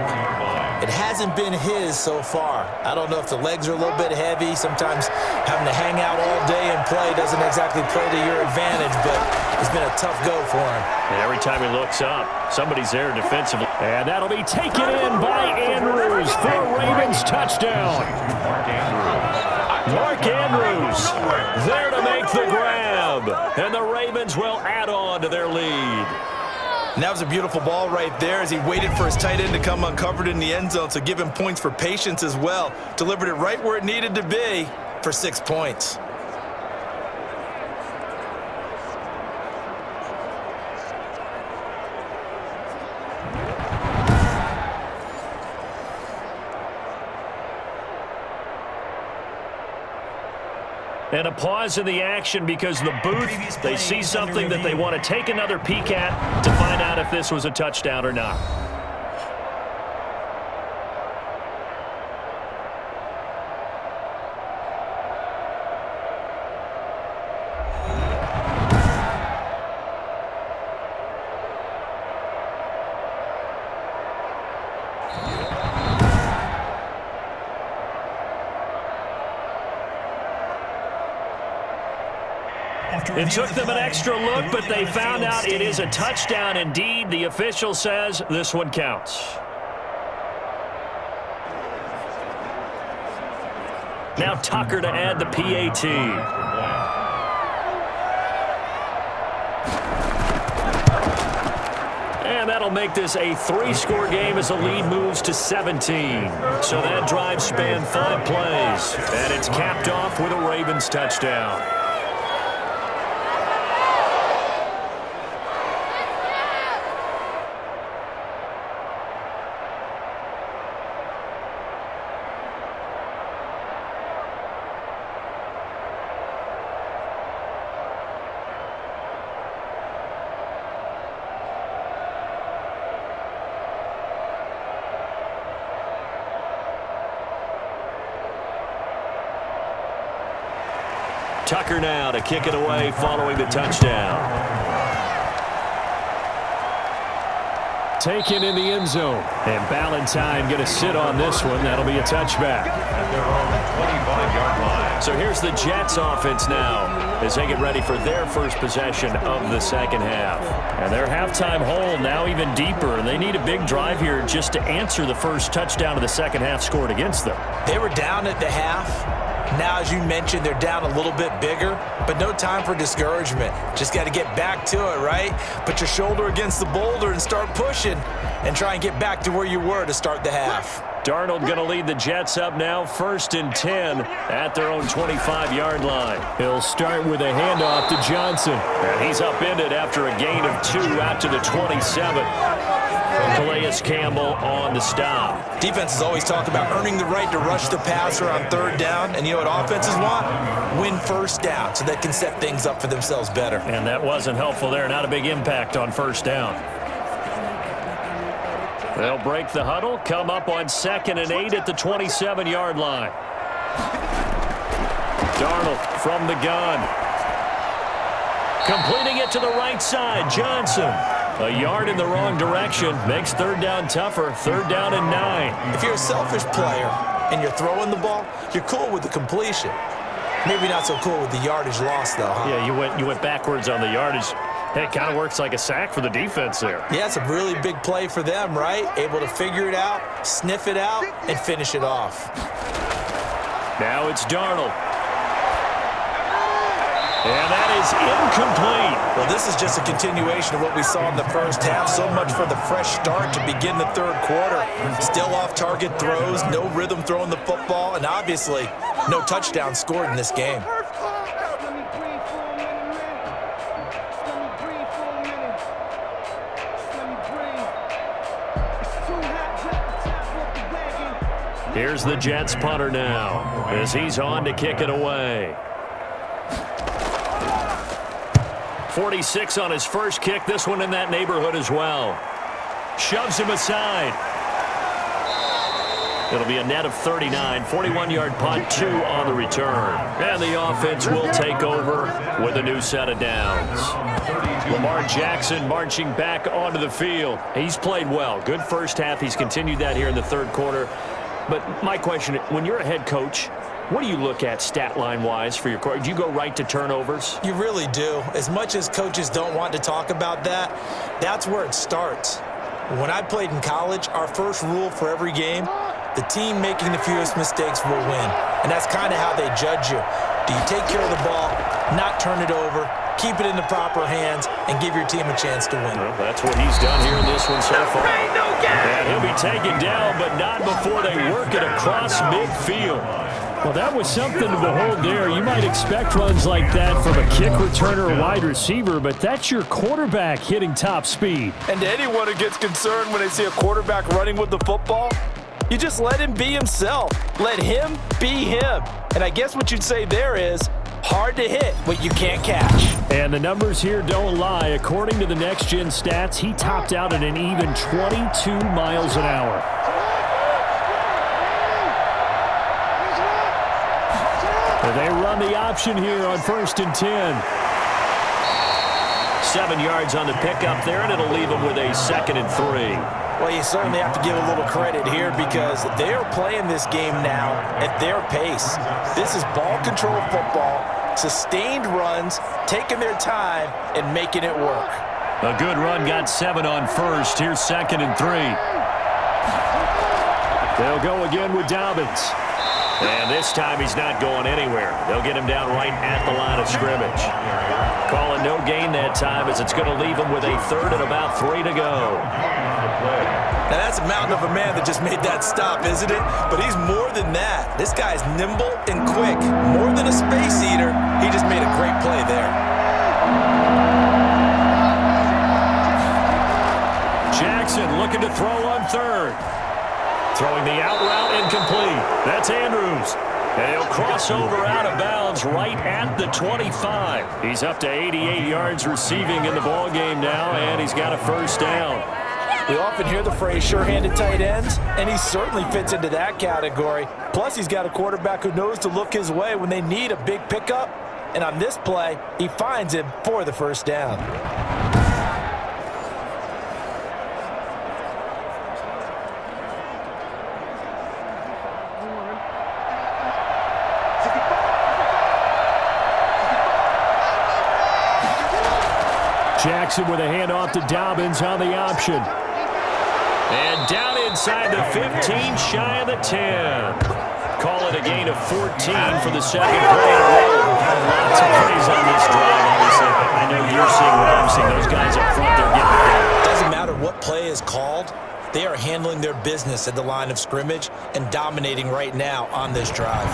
It hasn't been his so far. I don't know if the legs are a little bit heavy. Sometimes having to hang out all day and play doesn't exactly play to your advantage, but it's been a tough go for him. And every time he looks up, somebody's there defensively. And that'll be taken in by Andrews for a Ravens touchdown. Mark Andrews there to make the grab. And the Ravens will add on to their lead. And that was a beautiful ball right there as he waited for his tight end to come uncovered in the end zone, so give him points for patience as well. Delivered it right where it needed to be for 6 points. And a pause in the action because the booth, they see something that they want to take another peek at to find out if this was a touchdown or not. It took them an extra look, but they found out it is a touchdown indeed. The official says this one counts. Now Tucker to add the PAT. And that'll make this a 3-score game as the lead moves to 17. So that drive spanned 5 plays. And it's capped off with a Ravens touchdown. Tucker now to kick it away following the touchdown. Taken in the end zone. And Ballantyne going to sit on this one. That'll be a touchback. They're on the 25-yard line. So here's the Jets offense now as they get ready for their first possession of the second half. And their halftime hole now even deeper, and they need a big drive here just to answer the first touchdown of the second half scored against them. They were down at the half. Now, as you mentioned, they're down a little bit bigger, but no time for discouragement. Just got to get back to it, right? Put your shoulder against the boulder and start pushing and try and get back to where you were to start the half. Darnold going to lead the Jets up now, 1st and 10 at their own 25-yard line. He'll start with a handoff to Johnson. And he's upended after a gain of 2 out to the 27. Calais Campbell on the stop. Defenses always talk about earning the right to rush the passer on 3rd down. And you know what offenses want? Win 1st down so they can set things up for themselves better. And that wasn't helpful there. Not a big impact on 1st down. They'll break the huddle, come up on 2nd and 8 at the 27-yard line. Darnold from the gun. Completing it to the right side, Johnson. A yard in the wrong direction makes 3rd down tougher. 3rd down and 9. If you're a selfish player and you're throwing the ball, you're cool with the completion. Maybe not so cool with the yardage loss, though, huh? Yeah, you went backwards on the yardage. It kind of works like a sack for the defense there. Yeah, it's a really big play for them, right? Able to figure it out, sniff it out, and finish it off. Now it's Darnold. And that is incomplete. Well, this is just a continuation of what we saw in the first half. So much for the fresh start to begin the 3rd quarter. Still off-target throws, no rhythm throwing the football, and obviously no touchdown scored in this game. Here's the Jets punter now as he's on to kick it away. 46 on his first kick. This one in that neighborhood as well. Shoves him aside. It'll be a net of 39. 41-yard punt, 2 on the return. And the offense will take over with a new set of downs. Lamar Jackson marching back onto the field. He's played well. Good first half. He's continued that here in the 3rd quarter. But my question, when you're a head coach, what do you look at stat line-wise for your court? Do you go right to turnovers? You really do. As much as coaches don't want to talk about that, that's where it starts. When I played in college, our first rule for every game, the team making the fewest mistakes will win. And that's kind of how they judge you. Do you take care of the ball, not turn it over, keep it in the proper hands, and give your team a chance to win? Well, that's what he's done here in this one so far. And he'll be taken down, but not before they work it across midfield. Well, that was something to behold there. You might expect runs like that from a kick returner or wide receiver, but that's your quarterback hitting top speed. And to anyone who gets concerned when they see a quarterback running with the football, you just let him be himself. Let him be him. And I guess what you'd say there is, hard to hit what you can't catch. And the numbers here don't lie. According to the Next Gen stats, he topped out at an even 22 miles an hour. They run the option here on 1st and 10. 7 yards on the pickup there, and it'll leave them with a 2nd and 3. Well, you certainly have to give a little credit here because they are playing this game now at their pace. This is ball control football, sustained runs, taking their time, and making it work. A good run got 7 on 1st. Here's 2nd and 3. They'll go again with Dobbins. And this time he's not going anywhere. They'll get him down right at the line of scrimmage. Calling no gain that time as it's going to leave him with a 3rd and about 3 to go. Now that's a mountain of a man that just made that stop, isn't it? But he's more than that. This guy's nimble and quick. More than a space eater, he just made a great play there. Jackson looking to throw on 3rd. Throwing the out route incomplete. That's Andrews. And he'll cross over out of bounds right at the 25. He's up to 88 yards receiving in the ballgame now, and he's got a 1st down. We often hear the phrase sure-handed tight ends, and he certainly fits into that category. Plus, he's got a quarterback who knows to look his way when they need a big pickup. And on this play, he finds him for the 1st down. Jackson with a handoff to Dobbins on the option. And down inside the 15, shy of the 10. Call it a gain of 14 for the second play in a row. Lots of plays on this drive, obviously. I know you're seeing what I'm seeing. Those guys up front, they're getting it done. Doesn't matter what play is called. They are handling their business at the line of scrimmage and dominating right now on this drive.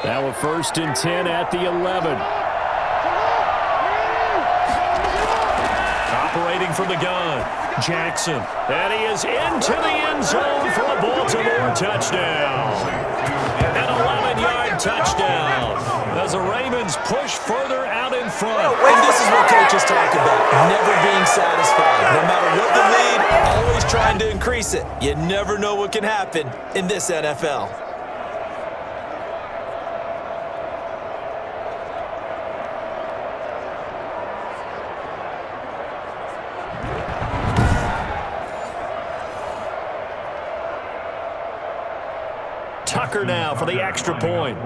Now a 1st and 10 at the 11. Operating from the gun, Jackson. And he is into the end zone for a Baltimore touchdown. An 11-yard touchdown as the Ravens push further out in front. And this is what coaches talk about, never being satisfied. No matter what the lead, always trying to increase it. You never know what can happen in this NFL. Tucker now for the extra point.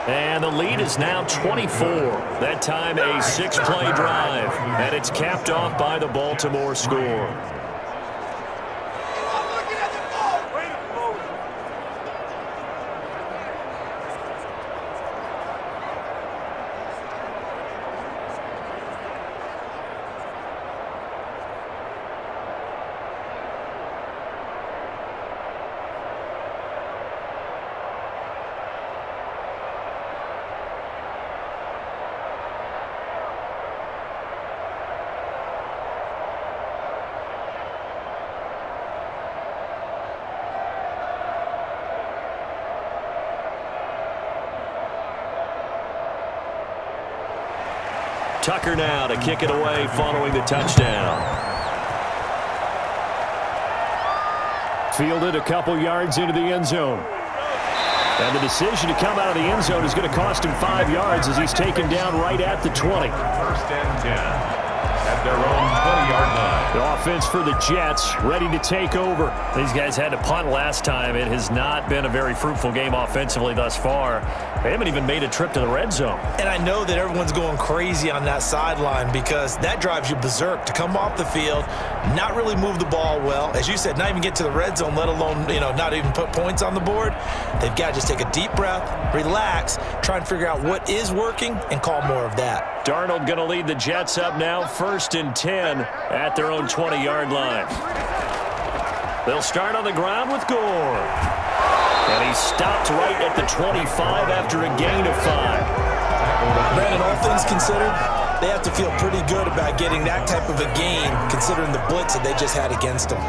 And the lead is now 24. That time a 6-play drive. And it's capped off by the Baltimore score. Tucker now to kick it away following the touchdown. Fielded a couple yards into the end zone. And the decision to come out of the end zone is going to cost him 5 yards as he's taken down right at the 20. 1st and 10 at their own 20-yard line. The offense for the Jets ready to take over. These guys had to punt last time. It has not been a very fruitful game offensively thus far. They haven't even made a trip to the red zone. And I know that everyone's going crazy on that sideline because that drives you berserk to come off the field, not really move the ball well. As you said, not even get to the red zone, let alone, not even put points on the board. They've got to just take a deep breath, relax, try and figure out what is working and call more of that. Darnold going to lead the Jets up now, 1st and 10 at their own 20-yard line. They'll start on the ground with Gore. And he's stopped right at the 25 after a gain of 5. Brandon, all things considered, they have to feel pretty good about getting that type of a gain considering the blitz that they just had against them.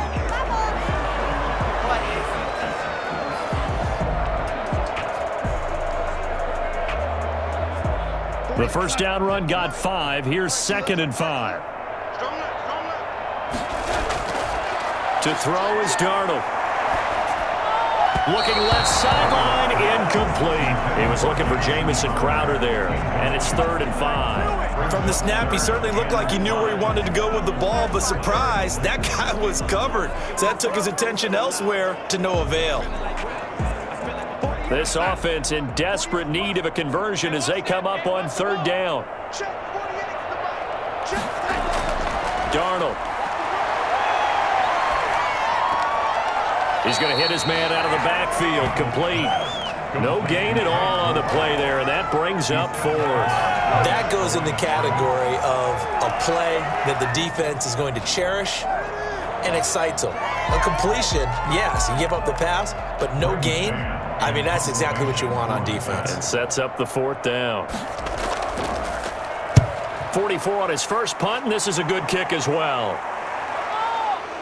The first down run got 5. Here's 2nd and 5. To throw is Darnold. Looking left sideline, incomplete. He was looking for Jamison Crowder there, and it's 3rd and 5. From the snap, he certainly looked like he knew where he wanted to go with the ball, but surprise, that guy was covered. So that took his attention elsewhere to no avail. This offense in desperate need of a conversion as they come up on 3rd down. Darnold. He's going to hit his man out of the backfield, complete. No gain at all on the play there, and that brings up 4th. That goes in the category of a play that the defense is going to cherish and excites them. A completion, yes, you give up the pass, but no gain. I mean, that's exactly what you want on defense. And sets up the 4th down. 44 on his first punt, and this is a good kick as well.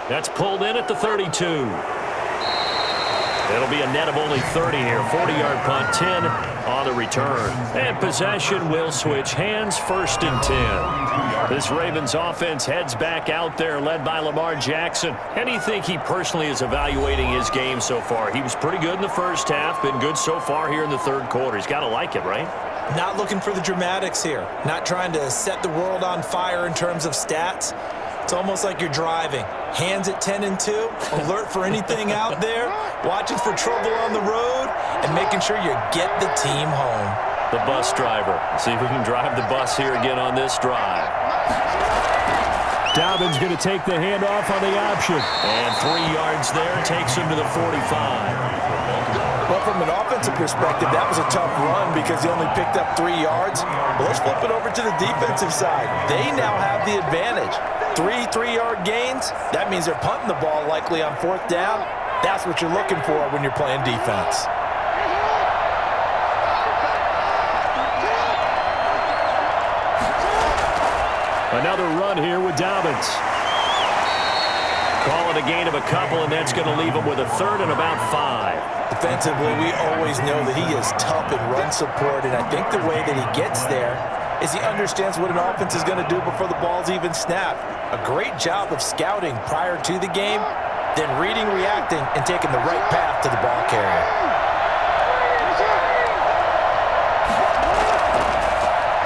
That's pulled in at the 32. It'll be a net of only 30 here. 40-yard punt, 10 on the return. And possession will switch hands, 1st and 10. This Ravens offense heads back out there, led by Lamar Jackson. How do you think he personally is evaluating his game so far? He was pretty good in the first half, been good so far here in the 3rd quarter. He's got to like it, right? Not looking for the dramatics here. Not trying to set the world on fire in terms of stats. It's almost like you're driving. Hands at 10 and 2, alert for anything out there, watching for trouble on the road, and making sure you get the team home. The bus driver. See if we can drive the bus here again on this drive. Dobbins going to take the handoff on the option. And 3 yards there takes him to the 45. Well, from an offensive perspective, that was a tough run because he only picked up 3 yards. But let's flip it over to the defensive side. They now have the advantage. 3 3-yard gains, that means they're punting the ball likely on 4th down. That's what you're looking for when you're playing defense. Another run here with Dobbins. Call it a gain of a couple, and that's going to leave him with a 3rd and about 5. Defensively, we always know that he is tough in run support, and I think the way that he gets there is he understands what an offense is going to do before the ball's even snapped. A great job of scouting prior to the game, then reading, reacting, and taking the right path to the ball carrier.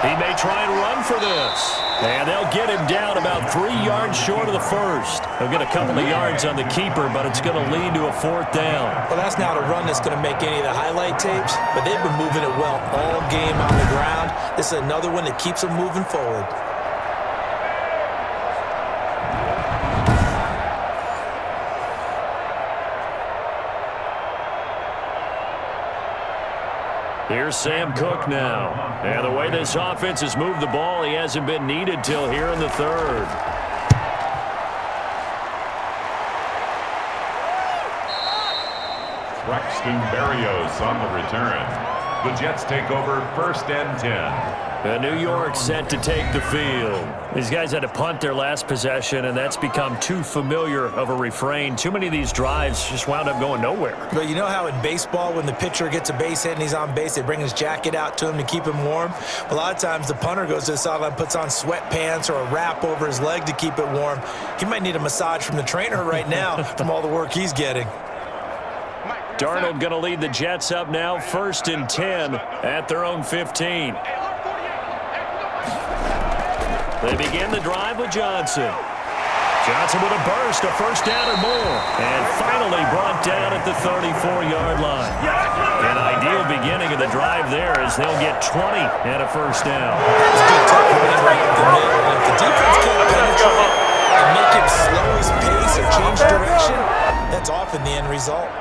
He may try and run for this. And they'll get him down about 3 yards short of the first. He'll get a couple of yards on the keeper, but it's going to lead to a 4th down. Well, that's not a run that's going to make any of the highlight tapes, but they've been moving it well all game on the ground. This is another one that keeps them moving forward. Here's Sam Cook now. And the way this offense has moved the ball, he hasn't been needed till here in the 3rd. Braxton Berrios on the return. The Jets take over 1st and 10. New York set to take the field. These guys had to punt their last possession, and that's become too familiar of a refrain. Too many of these drives just wound up going nowhere. But you know how in baseball, when the pitcher gets a base hit and he's on base, they bring his jacket out to him to keep him warm? A lot of times the punter goes to the sideline, puts on sweatpants or a wrap over his leg to keep it warm. He might need a massage from the trainer right now from all the work he's getting. Darnold going to lead the Jets up now, 1st and 10 at their own 15. They begin the drive with Johnson. Johnson with a burst, a 1st down or more. And finally brought down at the 34-yard line. An ideal beginning of the drive there as they'll get 20 and a 1st down. It's good takeaway right in the middle. And if the defense can't penetrate and make him slow his pace or change direction, that's often the end result.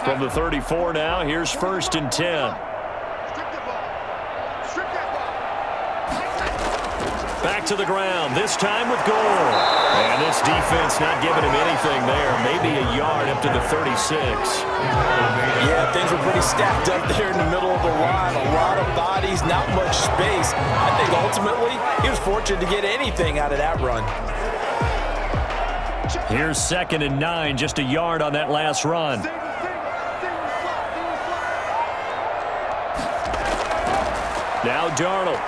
From the 34 now, here's 1st and 10. Back to the ground, this time with Gore. And this defense not giving him anything there. Maybe a yard up to the 36. Yeah, things were pretty stacked up there in the middle of the line. A lot of bodies, not much space. I think ultimately he was fortunate to get anything out of that run. Here's 2nd and 9, just a yard on that last run. Now Darnold.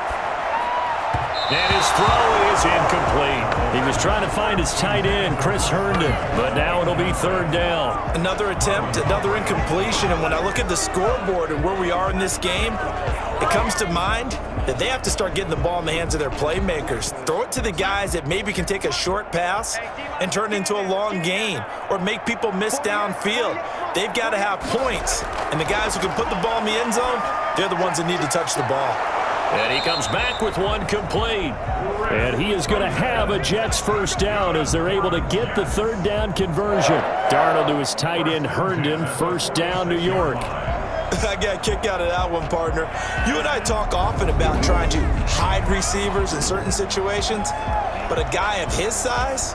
And his throw is incomplete. He was trying to find his tight end, Chris Herndon, but now it'll be 3rd down. Another attempt, another incompletion, and when I look at the scoreboard and where we are in this game, it comes to mind that they have to start getting the ball in the hands of their playmakers. Throw it to the guys that maybe can take a short pass and turn it into a long gain or make people miss downfield. They've got to have points, and the guys who can put the ball in the end zone, they're the ones that need to touch the ball. And he comes back with one complete. And he is going to have a Jets 1st down as they're able to get the 3rd down conversion. Darnold to his tight end Herndon, 1st down New York. I got a kick out of that one, partner. You and I talk often about trying to hide receivers in certain situations, but a guy of his size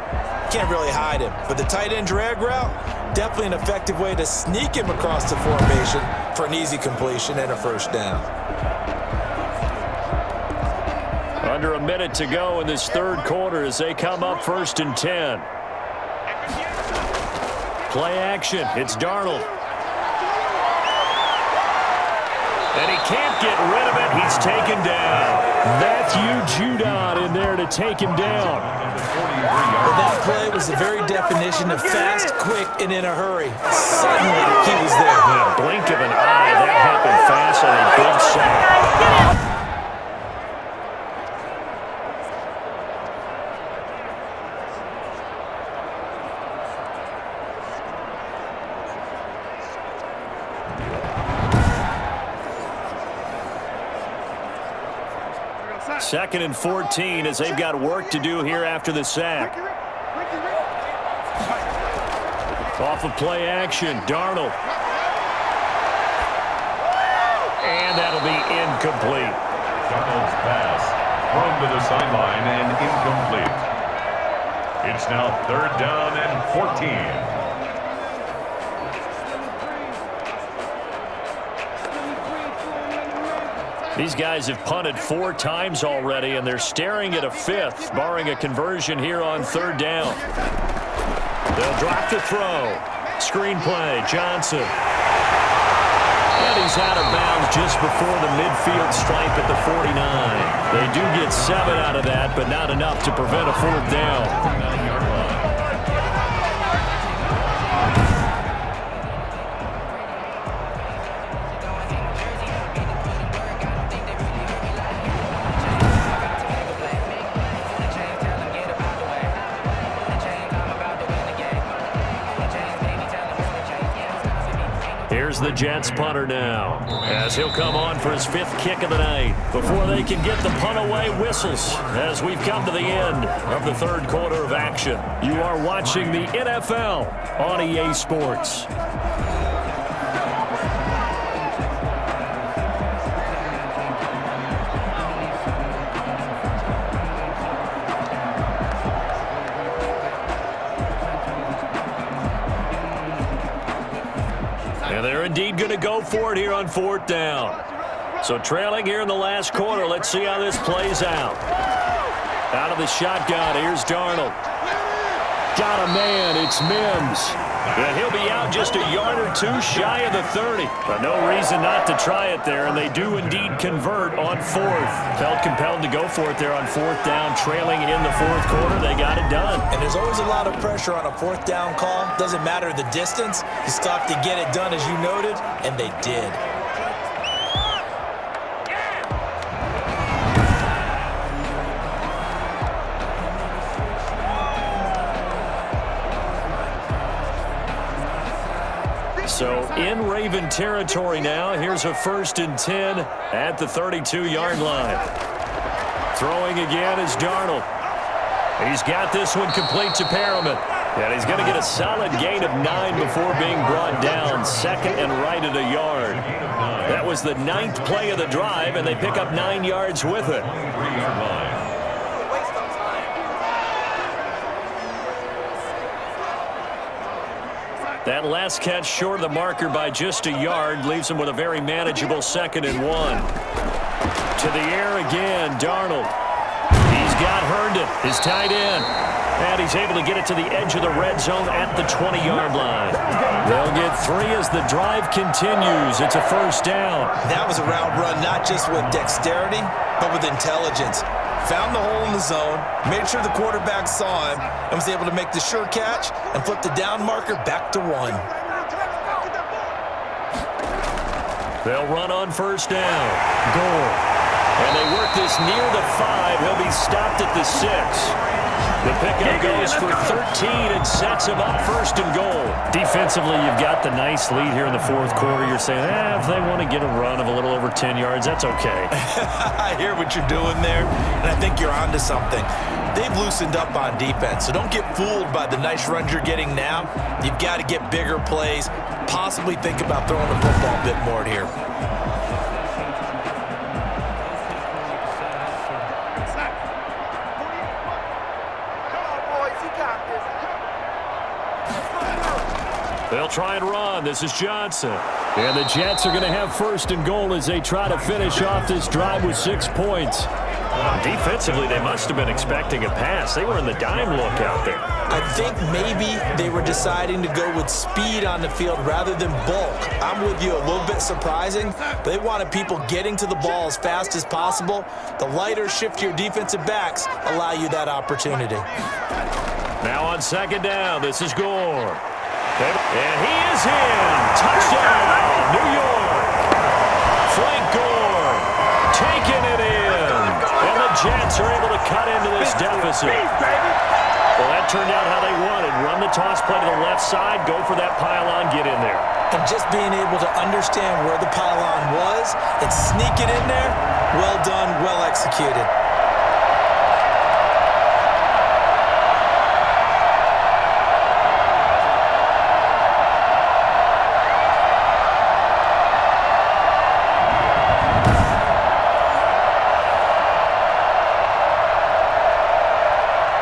can't really hide him. But the tight end drag route, definitely an effective way to sneak him across the formation for an easy completion and a 1st down. Under a minute to go in this 3rd quarter as they come up 1st and 10. Play action. It's Darnold. And he can't get rid of it. He's taken down. Matthew Judon in there to take him down. Well, that play was the very definition of fast, quick, and in a hurry. Suddenly, he was there. Yeah, blink of an eye. That happened fast on a big sack. Second and 14 as they've got work to do here after the sack. Off of play action, Darnold. And that'll be incomplete. Darnold's pass thrown to the sideline and incomplete. It's now 3rd down and 14. These guys have punted 4 times already, and they're staring at a 5th, barring a conversion here on 3rd down. They'll drop the throw. Screen play, Johnson. And he's out of bounds just before the midfield stripe at the 49. They do get 7 out of that, but not enough to prevent a 4th down. Here's the Jets punter now, as he'll come on for his 5th kick of the night before they can get the punt away whistles as we've come to the end of the 3rd quarter of action. You are watching the NFL on EA Sports. And they're indeed going to go for it here on 4th down. So trailing here in the last quarter. Let's see how this plays out. Out of the shotgun, here's Darnold. Got a man, it's Mims. And he'll be out just a yard or 2 shy of the 30. But no reason not to try it there, and they do indeed convert on 4th. Felt compelled to go for it there on 4th down, trailing in the 4th quarter. They got it done. And there's always a lot of pressure on a 4th down call. Doesn't matter the distance. You stop to get it done, as you noted, and they did. So in Raven territory now. Here's a 1st and 10 at the 32-yard line. Throwing again is Darnold. He's got this one complete to Perriman. And he's going to get a solid gain of 9 before being brought down. 2nd and right at a yard. That was the 9th play of the drive, and they pick up 9 yards with it. That last catch short of the marker by just a yard leaves him with a very manageable 2nd and 1. To the air again, Darnold. He's got Herndon, his tight end. And he's able to get it to the edge of the red zone at the 20-yard line. They'll get 3 as the drive continues. It's a 1st down. That was a route run not just with dexterity, but with intelligence. Found the hole in the zone, made sure the quarterback saw him, and was able to make the sure catch and flip the down marker back to 1. They'll run on 1st down. Goal. And they work this near the 5. He'll be stopped at the 6. The pickup goes for 13 and sets him up 1st and goal. Defensively, you've got the nice lead here in the 4th quarter. You're saying, if they want to get a run of a little over 10 yards, that's okay. I hear what you're doing there, and I think you're onto something. They've loosened up on defense, so don't get fooled by the nice runs you're getting now. You've got to get bigger plays, possibly think about throwing the football a bit more here. They'll try and run. This is Johnson. And the Jets are going to have 1st and goal as they try to finish off this drive with 6 points. Defensively, they must have been expecting a pass. They were in the dime look out there. I think maybe they were deciding to go with speed on the field rather than bulk. I'm with you, a little bit surprising. They wanted people getting to the ball as fast as possible. The lighter, shiftier defensive backs allow you that opportunity. Now on second down, this is Gore. And he is in. Touchdown, New York. Frank Gore taking it in. And the Jets are able to cut into this deficit. Well, that turned out how they wanted. Run the toss play to the left side, go for that pylon, get in there. And just being able to understand where the pylon was and sneak it in there, well done, well executed.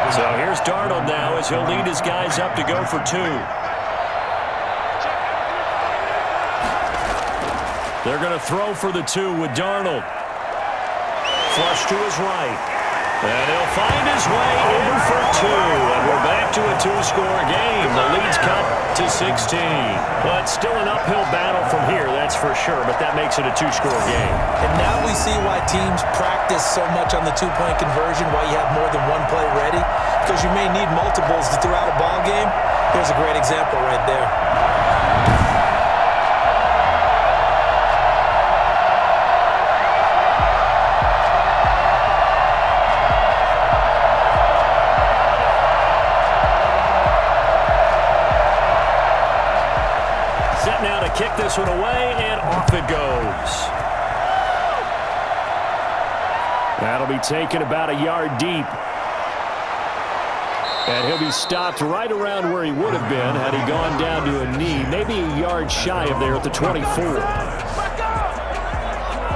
So here's Darnold now as he'll lead his guys up to go for 2. They're going to throw for the 2 with Darnold. Flush to his right. And he'll find his way in for 2. And we're back to a 2-score game. The lead's cut to 16. But still an uphill battle from here, that's for sure. But that makes it a 2-score game. And now we see why teams practice so much on the 2-point conversion, why you have more than one play ready. Because you may need multiples to throw out a ball game. Here's a great example right there. Set now to kick this one away, and off it goes. That'll be taken about a yard deep. And he'll be stopped right around where he would have been had he gone down to a knee, maybe a yard shy of there at the 24.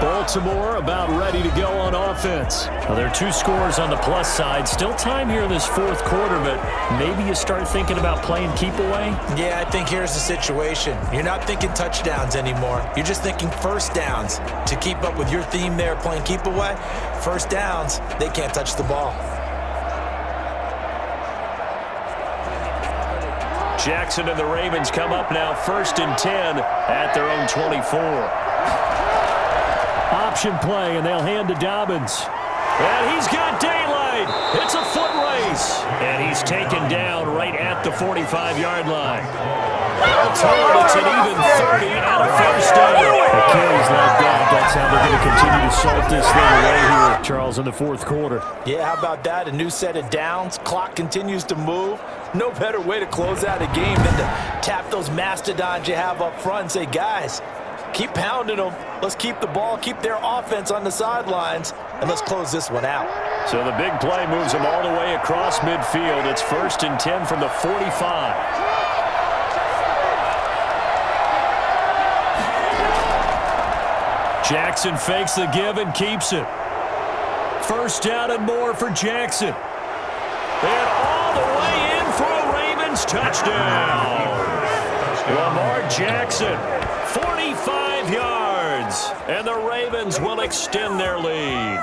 Baltimore about ready to go on offense. Well, there are 2 scores on the plus side. Still time here in this 4th quarter, but maybe you start thinking about playing keep away? Yeah, I think here's the situation. You're not thinking touchdowns anymore. You're just thinking first downs. To keep up with your theme there, playing keep away, first downs, they can't touch the ball. Jackson and the Ravens come up now 1st and 10 at their own 24. Option play, and they'll hand to Dobbins. And he's got daylight. It's a foot race. And he's taken down right at the 45-yard line. It's an even 30 and a first down. The carries like that, that's how they're going to continue to salt this thing away here, Charles, in the 4th quarter. Yeah, how about that? A new set of downs. Clock continues to move. No better way to close out a game than to tap those mastodons you have up front and say, guys, keep pounding them. Let's keep the ball, keep their offense on the sidelines, and let's close this one out. So the big play moves them all the way across midfield. It's 1st and 10 from the 45. Jackson fakes the give and keeps it. First down and more for Jackson. And all the way in for a Ravens touchdown. Lamar Jackson, 45 yards, and the Ravens will extend their lead.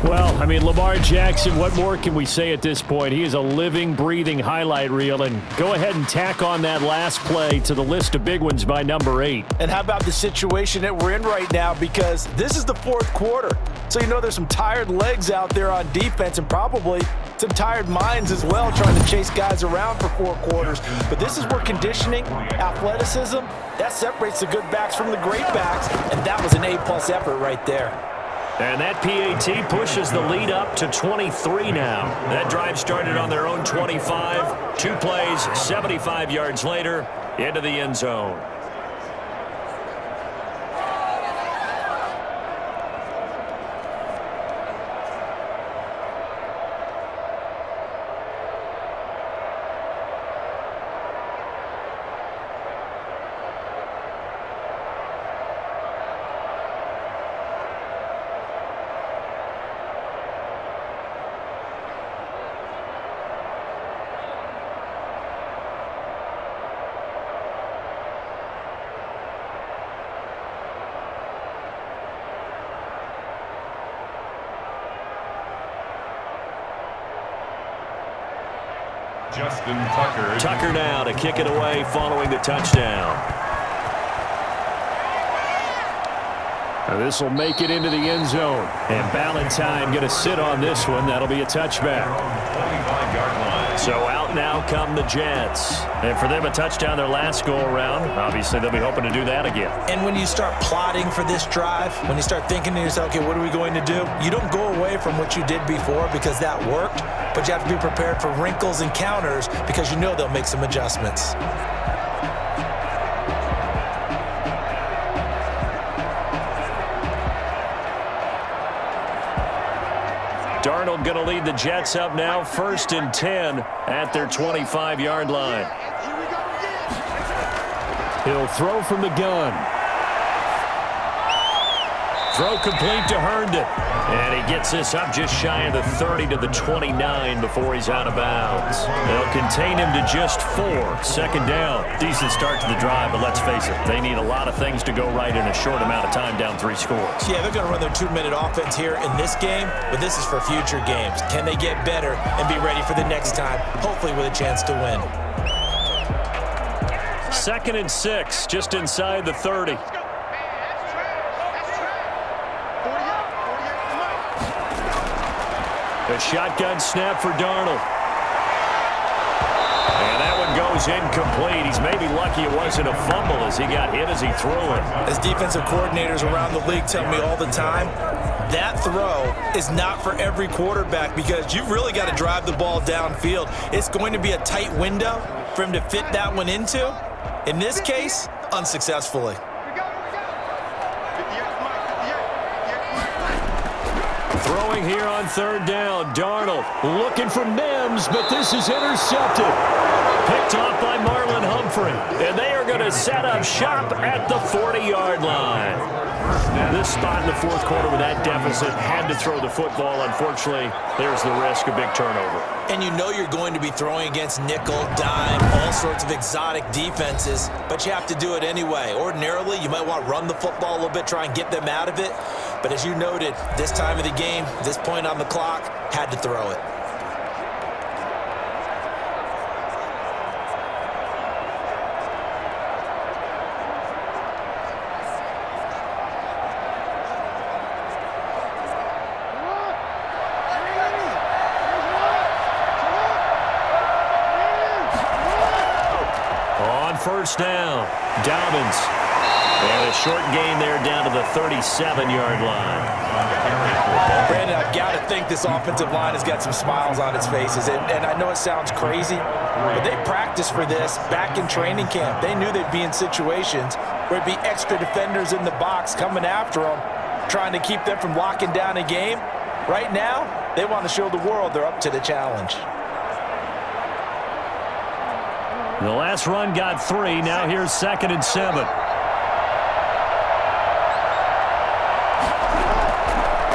Well, I mean, Lamar Jackson, what more can we say at this point? He is a living, breathing highlight reel, and go ahead and tack on that last play to the list of big ones by number 8. And how about the situation that we're in right now, because this is the 4th quarter. So you know there's some tired legs out there on defense and probably some tired minds as well trying to chase guys around for 4 quarters. But this is where conditioning, athleticism, that separates the good backs from the great backs, and that was an A+ effort right there. And that PAT pushes the lead up to 23 now. That drive started on their own 25. 2 plays, 75 yards later, into the end zone. Justin Tucker. Tucker now to kick it away following the touchdown. This will make it into the end zone. And Ballantyne going to sit on this one. That'll be a touchback. 25-yard line. So out now come the Jets. And for them, a touchdown their last go-around. Obviously, they'll be hoping to do that again. And when you start plotting for this drive, when you start thinking to yourself, okay, what are we going to do? You don't go away from what you did before because that worked, but you have to be prepared for wrinkles and counters because you know they'll make some adjustments. Darnold going to lead the Jets up now, 1st and 10 at their 25-yard line. He'll throw from the gun. Throw complete to Herndon. And he gets this up just shy of the 30 to the 29 before he's out of bounds. They'll contain him to just 4. 2nd down. Decent start to the drive, but let's face it, they need a lot of things to go right in a short amount of time down 3 scores. Yeah, they're going to run their 2-minute offense here in this game, but this is for future games. Can they get better and be ready for the next time, hopefully with a chance to win? 2nd and 6, just inside the 30. A shotgun snap for Darnold. And that one goes incomplete. He's maybe lucky it wasn't a fumble as he got hit as he threw it. As defensive coordinators around the league tell me all the time, that throw is not for every quarterback because you've really got to drive the ball downfield. It's going to be a tight window for him to fit that one into. In this case, unsuccessfully. Throwing here on 3rd down. Darnold looking for Mims, but this is intercepted. Picked off by Marlon Humphrey. And they are going to set up shop at the 40-yard line. This spot in the 4th quarter with that deficit had to throw the football. Unfortunately, there's the risk of big turnover. And you know you're going to be throwing against nickel, dime, all sorts of exotic defenses, but you have to do it anyway. Ordinarily, you might want to run the football a little bit, try and get them out of it. But as you noted, this time of the game, this point on the clock, had to throw it. On 1st down, Dobbins. And a short gain there down to the 37-yard line. Brandon, I've got to think this offensive line has got some smiles on its faces. And I know it sounds crazy, but they practiced for this back in training camp. They knew they'd be in situations where it'd be extra defenders in the box coming after them, trying to keep them from locking down a game. Right now, they want to show the world they're up to the challenge. The last run got 3. Now here's 2nd and 7.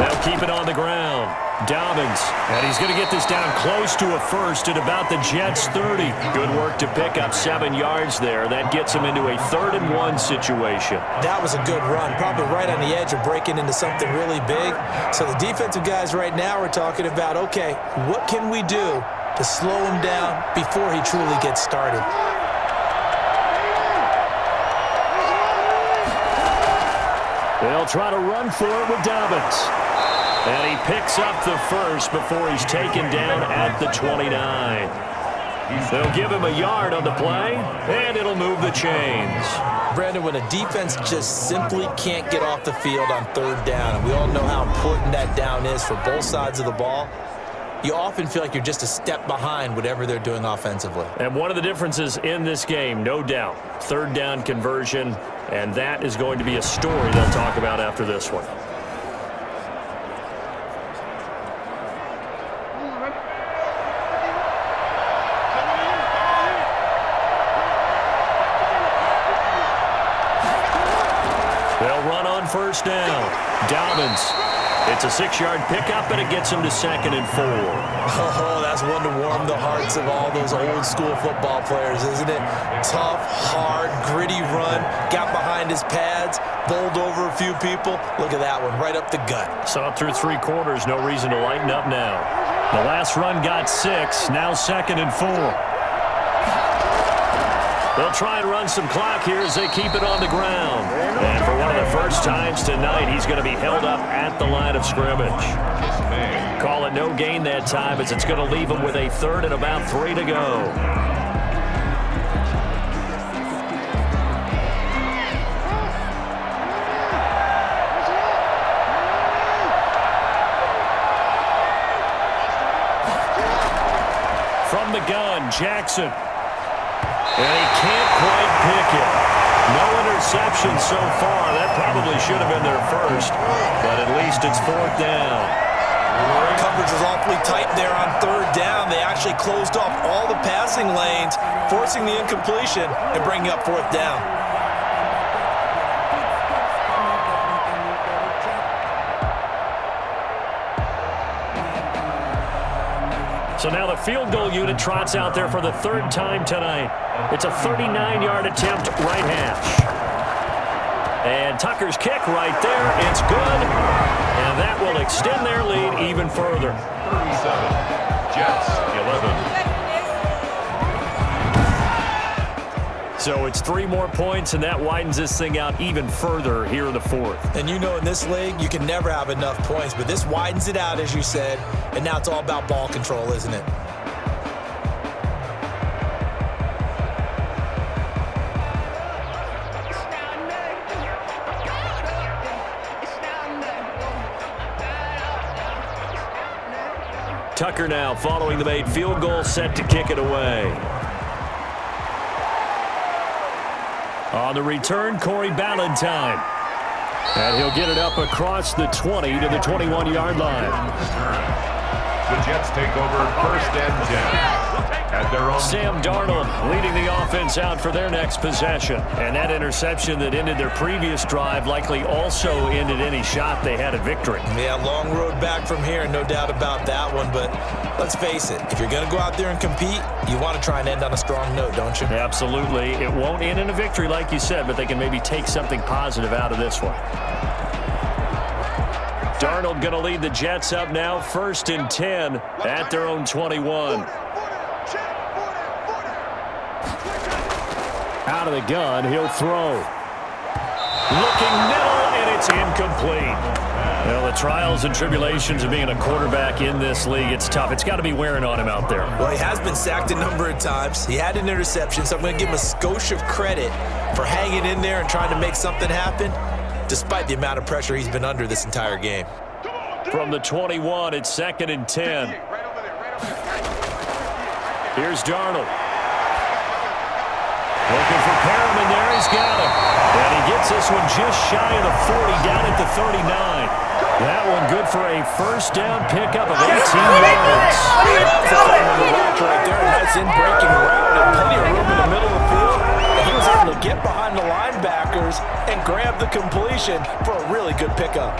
They'll keep it on the ground. Dobbins, and he's going to get this down close to a 1st at about the Jets' 30. Good work to pick up 7 yards there. That gets him into a 3rd and 1 situation. That was a good run, probably right on the edge of breaking into something really big. So the defensive guys right now are talking about, okay, what can we do to slow him down before he truly gets started? They'll try to run for it with Dobbins. And he picks up the 1st before he's taken down at the 29. They'll give him a yard on the play, and it'll move the chains. Brandon, when a defense just simply can't get off the field on 3rd down, and we all know how important that down is for both sides of the ball, you often feel like you're just a step behind whatever they're doing offensively. And one of the differences in this game, no doubt, 3rd down conversion, and that is going to be a story they'll talk about after this one. They'll run on 1st down. Dobbins. It's a 6-yard pickup, and it gets him to 2nd and 4. Oh, that's one to warm the hearts of all those old-school football players, isn't it? Tough, hard, gritty run, got behind his pads, bowled over a few people. Look at that one, right up the gut. Saw it through 3 quarters, no reason to lighten up now. The last run got 6, now 2nd and 4. They'll try and run some clock here as they keep it on the ground. And for one of the first times tonight, he's going to be held up at the line of scrimmage. Call it no gain that time as it's going to leave him with a third and about 3 to go. From the gun, Jackson. And he can't quite pick it. No interception so far. That probably should have been their first, but at least it's 4th down. Coverage was awfully tight there on 3rd down. They actually closed off all the passing lanes, forcing the incompletion and bringing up 4th down. So now the field goal unit trots out there for the 3rd time tonight. It's a 39-yard attempt right hash. And Tucker's kick right there. It's good. And that will extend their lead even further. 37, Jets 11. So it's 3 more points, and that widens this thing out even further here in the 4th. And you know in this league, you can never have enough points, but this widens it out, as you said, and now it's all about ball control, isn't it? Tucker now following the made field goal, set to kick it away. On the return, Corey Ballantyne. And he'll get it up across the 20 to the 21-yard line. The Jets take over 1st and 10. At their own. Sam Darnold leading the offense out for their next possession. And that interception that ended their previous drive likely also ended any shot they had at victory. Yeah, long road back from here, no doubt about that one. But let's face it, if you're going to go out there and compete, you want to try and end on a strong note, don't you? Absolutely. It won't end in a victory like you said, but they can maybe take something positive out of this one. Darnold going to lead the Jets up now, 1st and 10 at their own 21. Out of the gun, he'll throw. Looking middle, and it's incomplete. Well, the trials and tribulations of being a quarterback in this league, it's tough. It's got to be wearing on him out there. Well, he has been sacked a number of times. He had an interception, so I'm going to give him a skosh of credit for hanging in there and trying to make something happen, despite the amount of pressure he's been under this entire game. From the 21, it's 2nd and 10. Here's Darnold. Looking for Perriman there, he's got him. And he gets this one just shy of the 40, down at the 39. That one good for a 1st down pickup of 18 yards. That's a fun one to watch right there. A nice in-breaking route and plenty of room in the middle of the field. And he was able to get behind the linebackers and grab the completion for a really good pickup.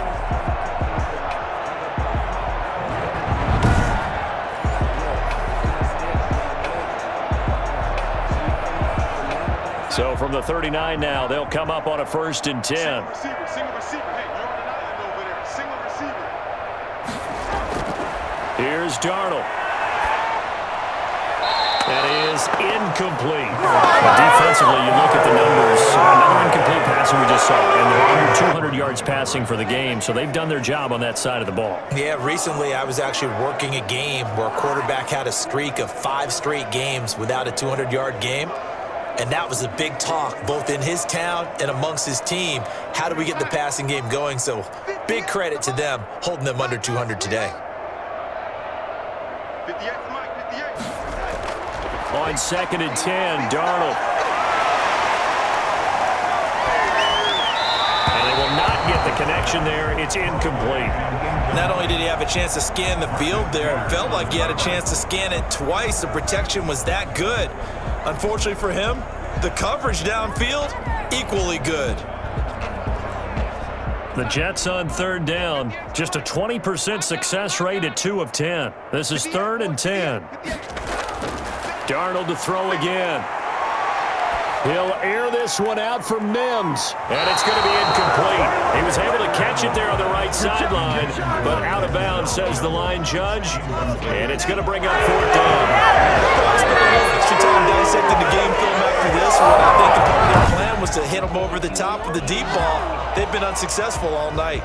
So from the 39 now, they'll come up on a 1st and 10. Single receiver. Hey, you're on an island over there. Single receiver. Here's Darnold. That is incomplete. Defensively, you look at the numbers. Another incomplete pass we just saw, and they're under 200 yards passing for the game, so they've done their job on that side of the ball. Yeah, recently I was actually working a game where a quarterback had a streak of 5 straight games without a 200-yard game. And that was a big talk, both in his town and amongst his team. How do we get the passing game going? So big credit to them, holding them under 200 today. 58 for Mike, 58. On 2nd and 10, Darnold. And they will not get the connection there. It's incomplete. Not only did he have a chance to scan the field there, it felt like he had a chance to scan it twice. The protection was that good. Unfortunately for him, the coverage downfield, equally good. The Jets on 3rd down, just a 20% success rate at 2 of 10. This is 3rd and 10. Darnold to throw again. He'll air this one out for Mims, and it's going to be incomplete. He was able to catch it there on the right sideline, but out of bounds, says the line judge, and it's going to bring up fourth down. I spent a little extra time dissecting the game film after this one. I think the part of their plan was to hit them over the top of the deep ball. They've been unsuccessful all night.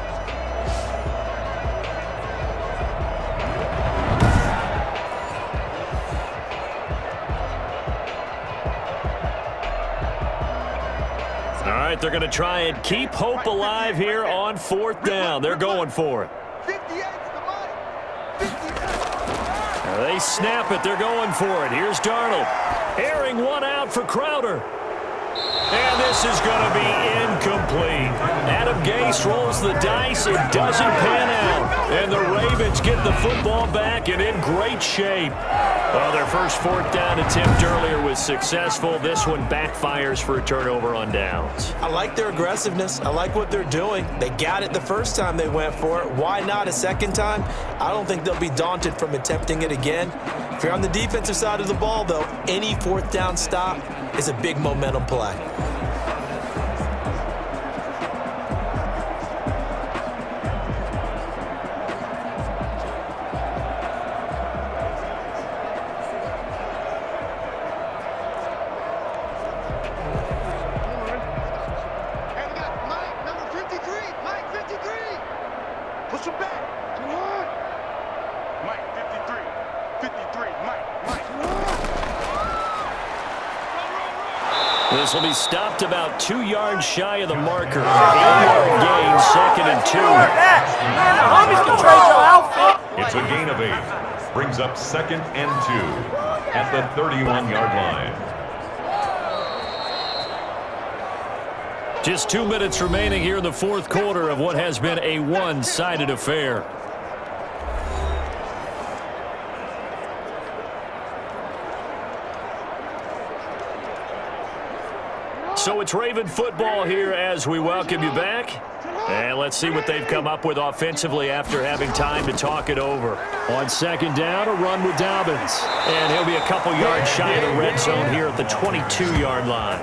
All right, they're going to try and keep hope alive here on fourth down. They're going for it. They snap it. They're going for it. Here's Darnold. Airing one out for Crowder. And this is going to be incomplete. Adam Gase rolls the dice. It doesn't pan out. And the Ravens get the football back and in great shape. Well, their first fourth down attempt earlier was successful. This one backfires for a turnover on downs. I like their aggressiveness. I like what they're doing. They got it the first time they went for it. Why not a second time? I don't think they'll be daunted from attempting it again. If you're on the defensive side of the ball, though, any fourth down stop is a big momentum play. This will be stopped about 2 yards shy of the marker. 8-yard gain, 2nd and 2. It's a gain of 8. Brings up 2nd and 2 at the 31-yard line. Just 2 minutes remaining here in the fourth quarter of what has been a one-sided affair. So it's Raven football here as we welcome you back. And let's see what they've come up with offensively after having time to talk it over. On second down, a run with Dobbins. And he'll be a couple yards shy of the red zone here at the 22-yard line.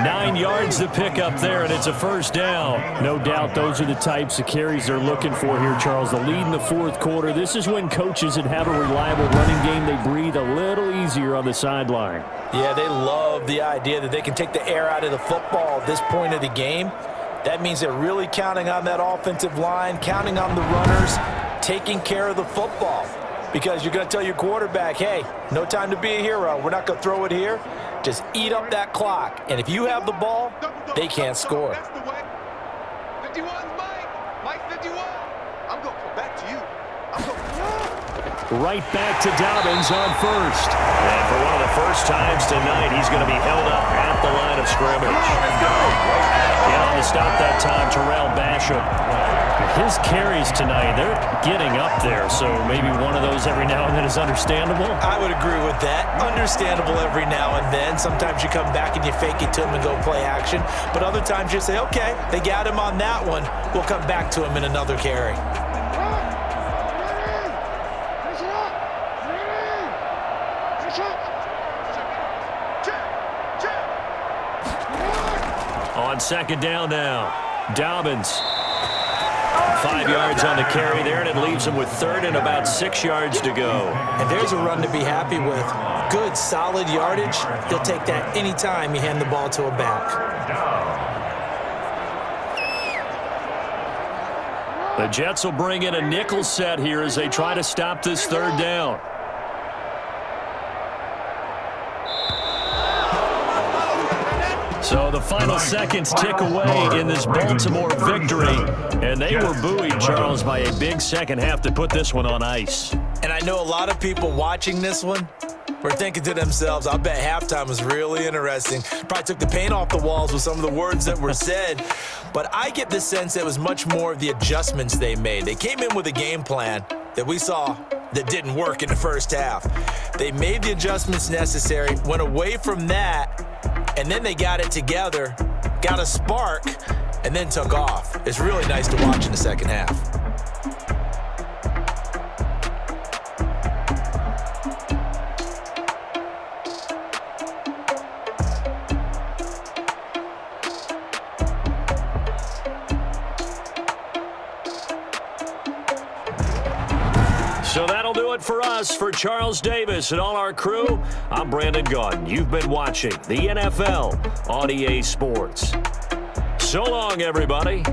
9 yards to pick up there, and it's a first down. No doubt those are the types of carries they're looking for here, Charles. The lead in the fourth quarter. This is when coaches that have a reliable running game, they breathe a little easier on the sideline. Yeah, they love the idea that they can take the air out of the football at this point of the game. That means they're really counting on that offensive line, counting on the runners, taking care of the football. Because you're going to tell your quarterback, hey, no time to be a hero. We're not going to throw it here. Just eat up that clock. And if you have the ball, they can't score. 51's Mike 51. I'm going to come back to you. Right back to Dobbins on first. And for one of the first times tonight, he's going to be held up at the line of scrimmage. And on the stop that time, Terrell Basham. His carries tonight, they're getting up there, so maybe one of those every now and then is understandable. I would agree with that. Understandable every now and then. Sometimes you come back and you fake it to him and go play action. But other times you say, okay, they got him on that one. We'll come back to him in another carry. On second down now, Dobbins. 5 yards on the carry there, and it leaves him with third and about 6 yards to go. And there's a run to be happy with. Good, solid yardage. He'll take that anytime you hand the ball to a back. The Jets will bring in a nickel set here as they try to stop this third down. So the final seconds tick away in this Baltimore victory. And they were buoyed, Charles, by a big second half to put this one on ice. And I know a lot of people watching this one were thinking to themselves, I bet halftime was really interesting. Probably took the paint off the walls with some of the words that were said. But I get the sense that it was much more of the adjustments they made. They came in with a game plan that we saw that didn't work in the first half. They made the adjustments necessary, went away from that, and then they got it together, got a spark, and then took off. It's really nice to watch in the second half. it for us. For Charles Davis and all our crew, I'm Brandon Gaudin. You've been watching the NFL on EA Sports. So long, everybody.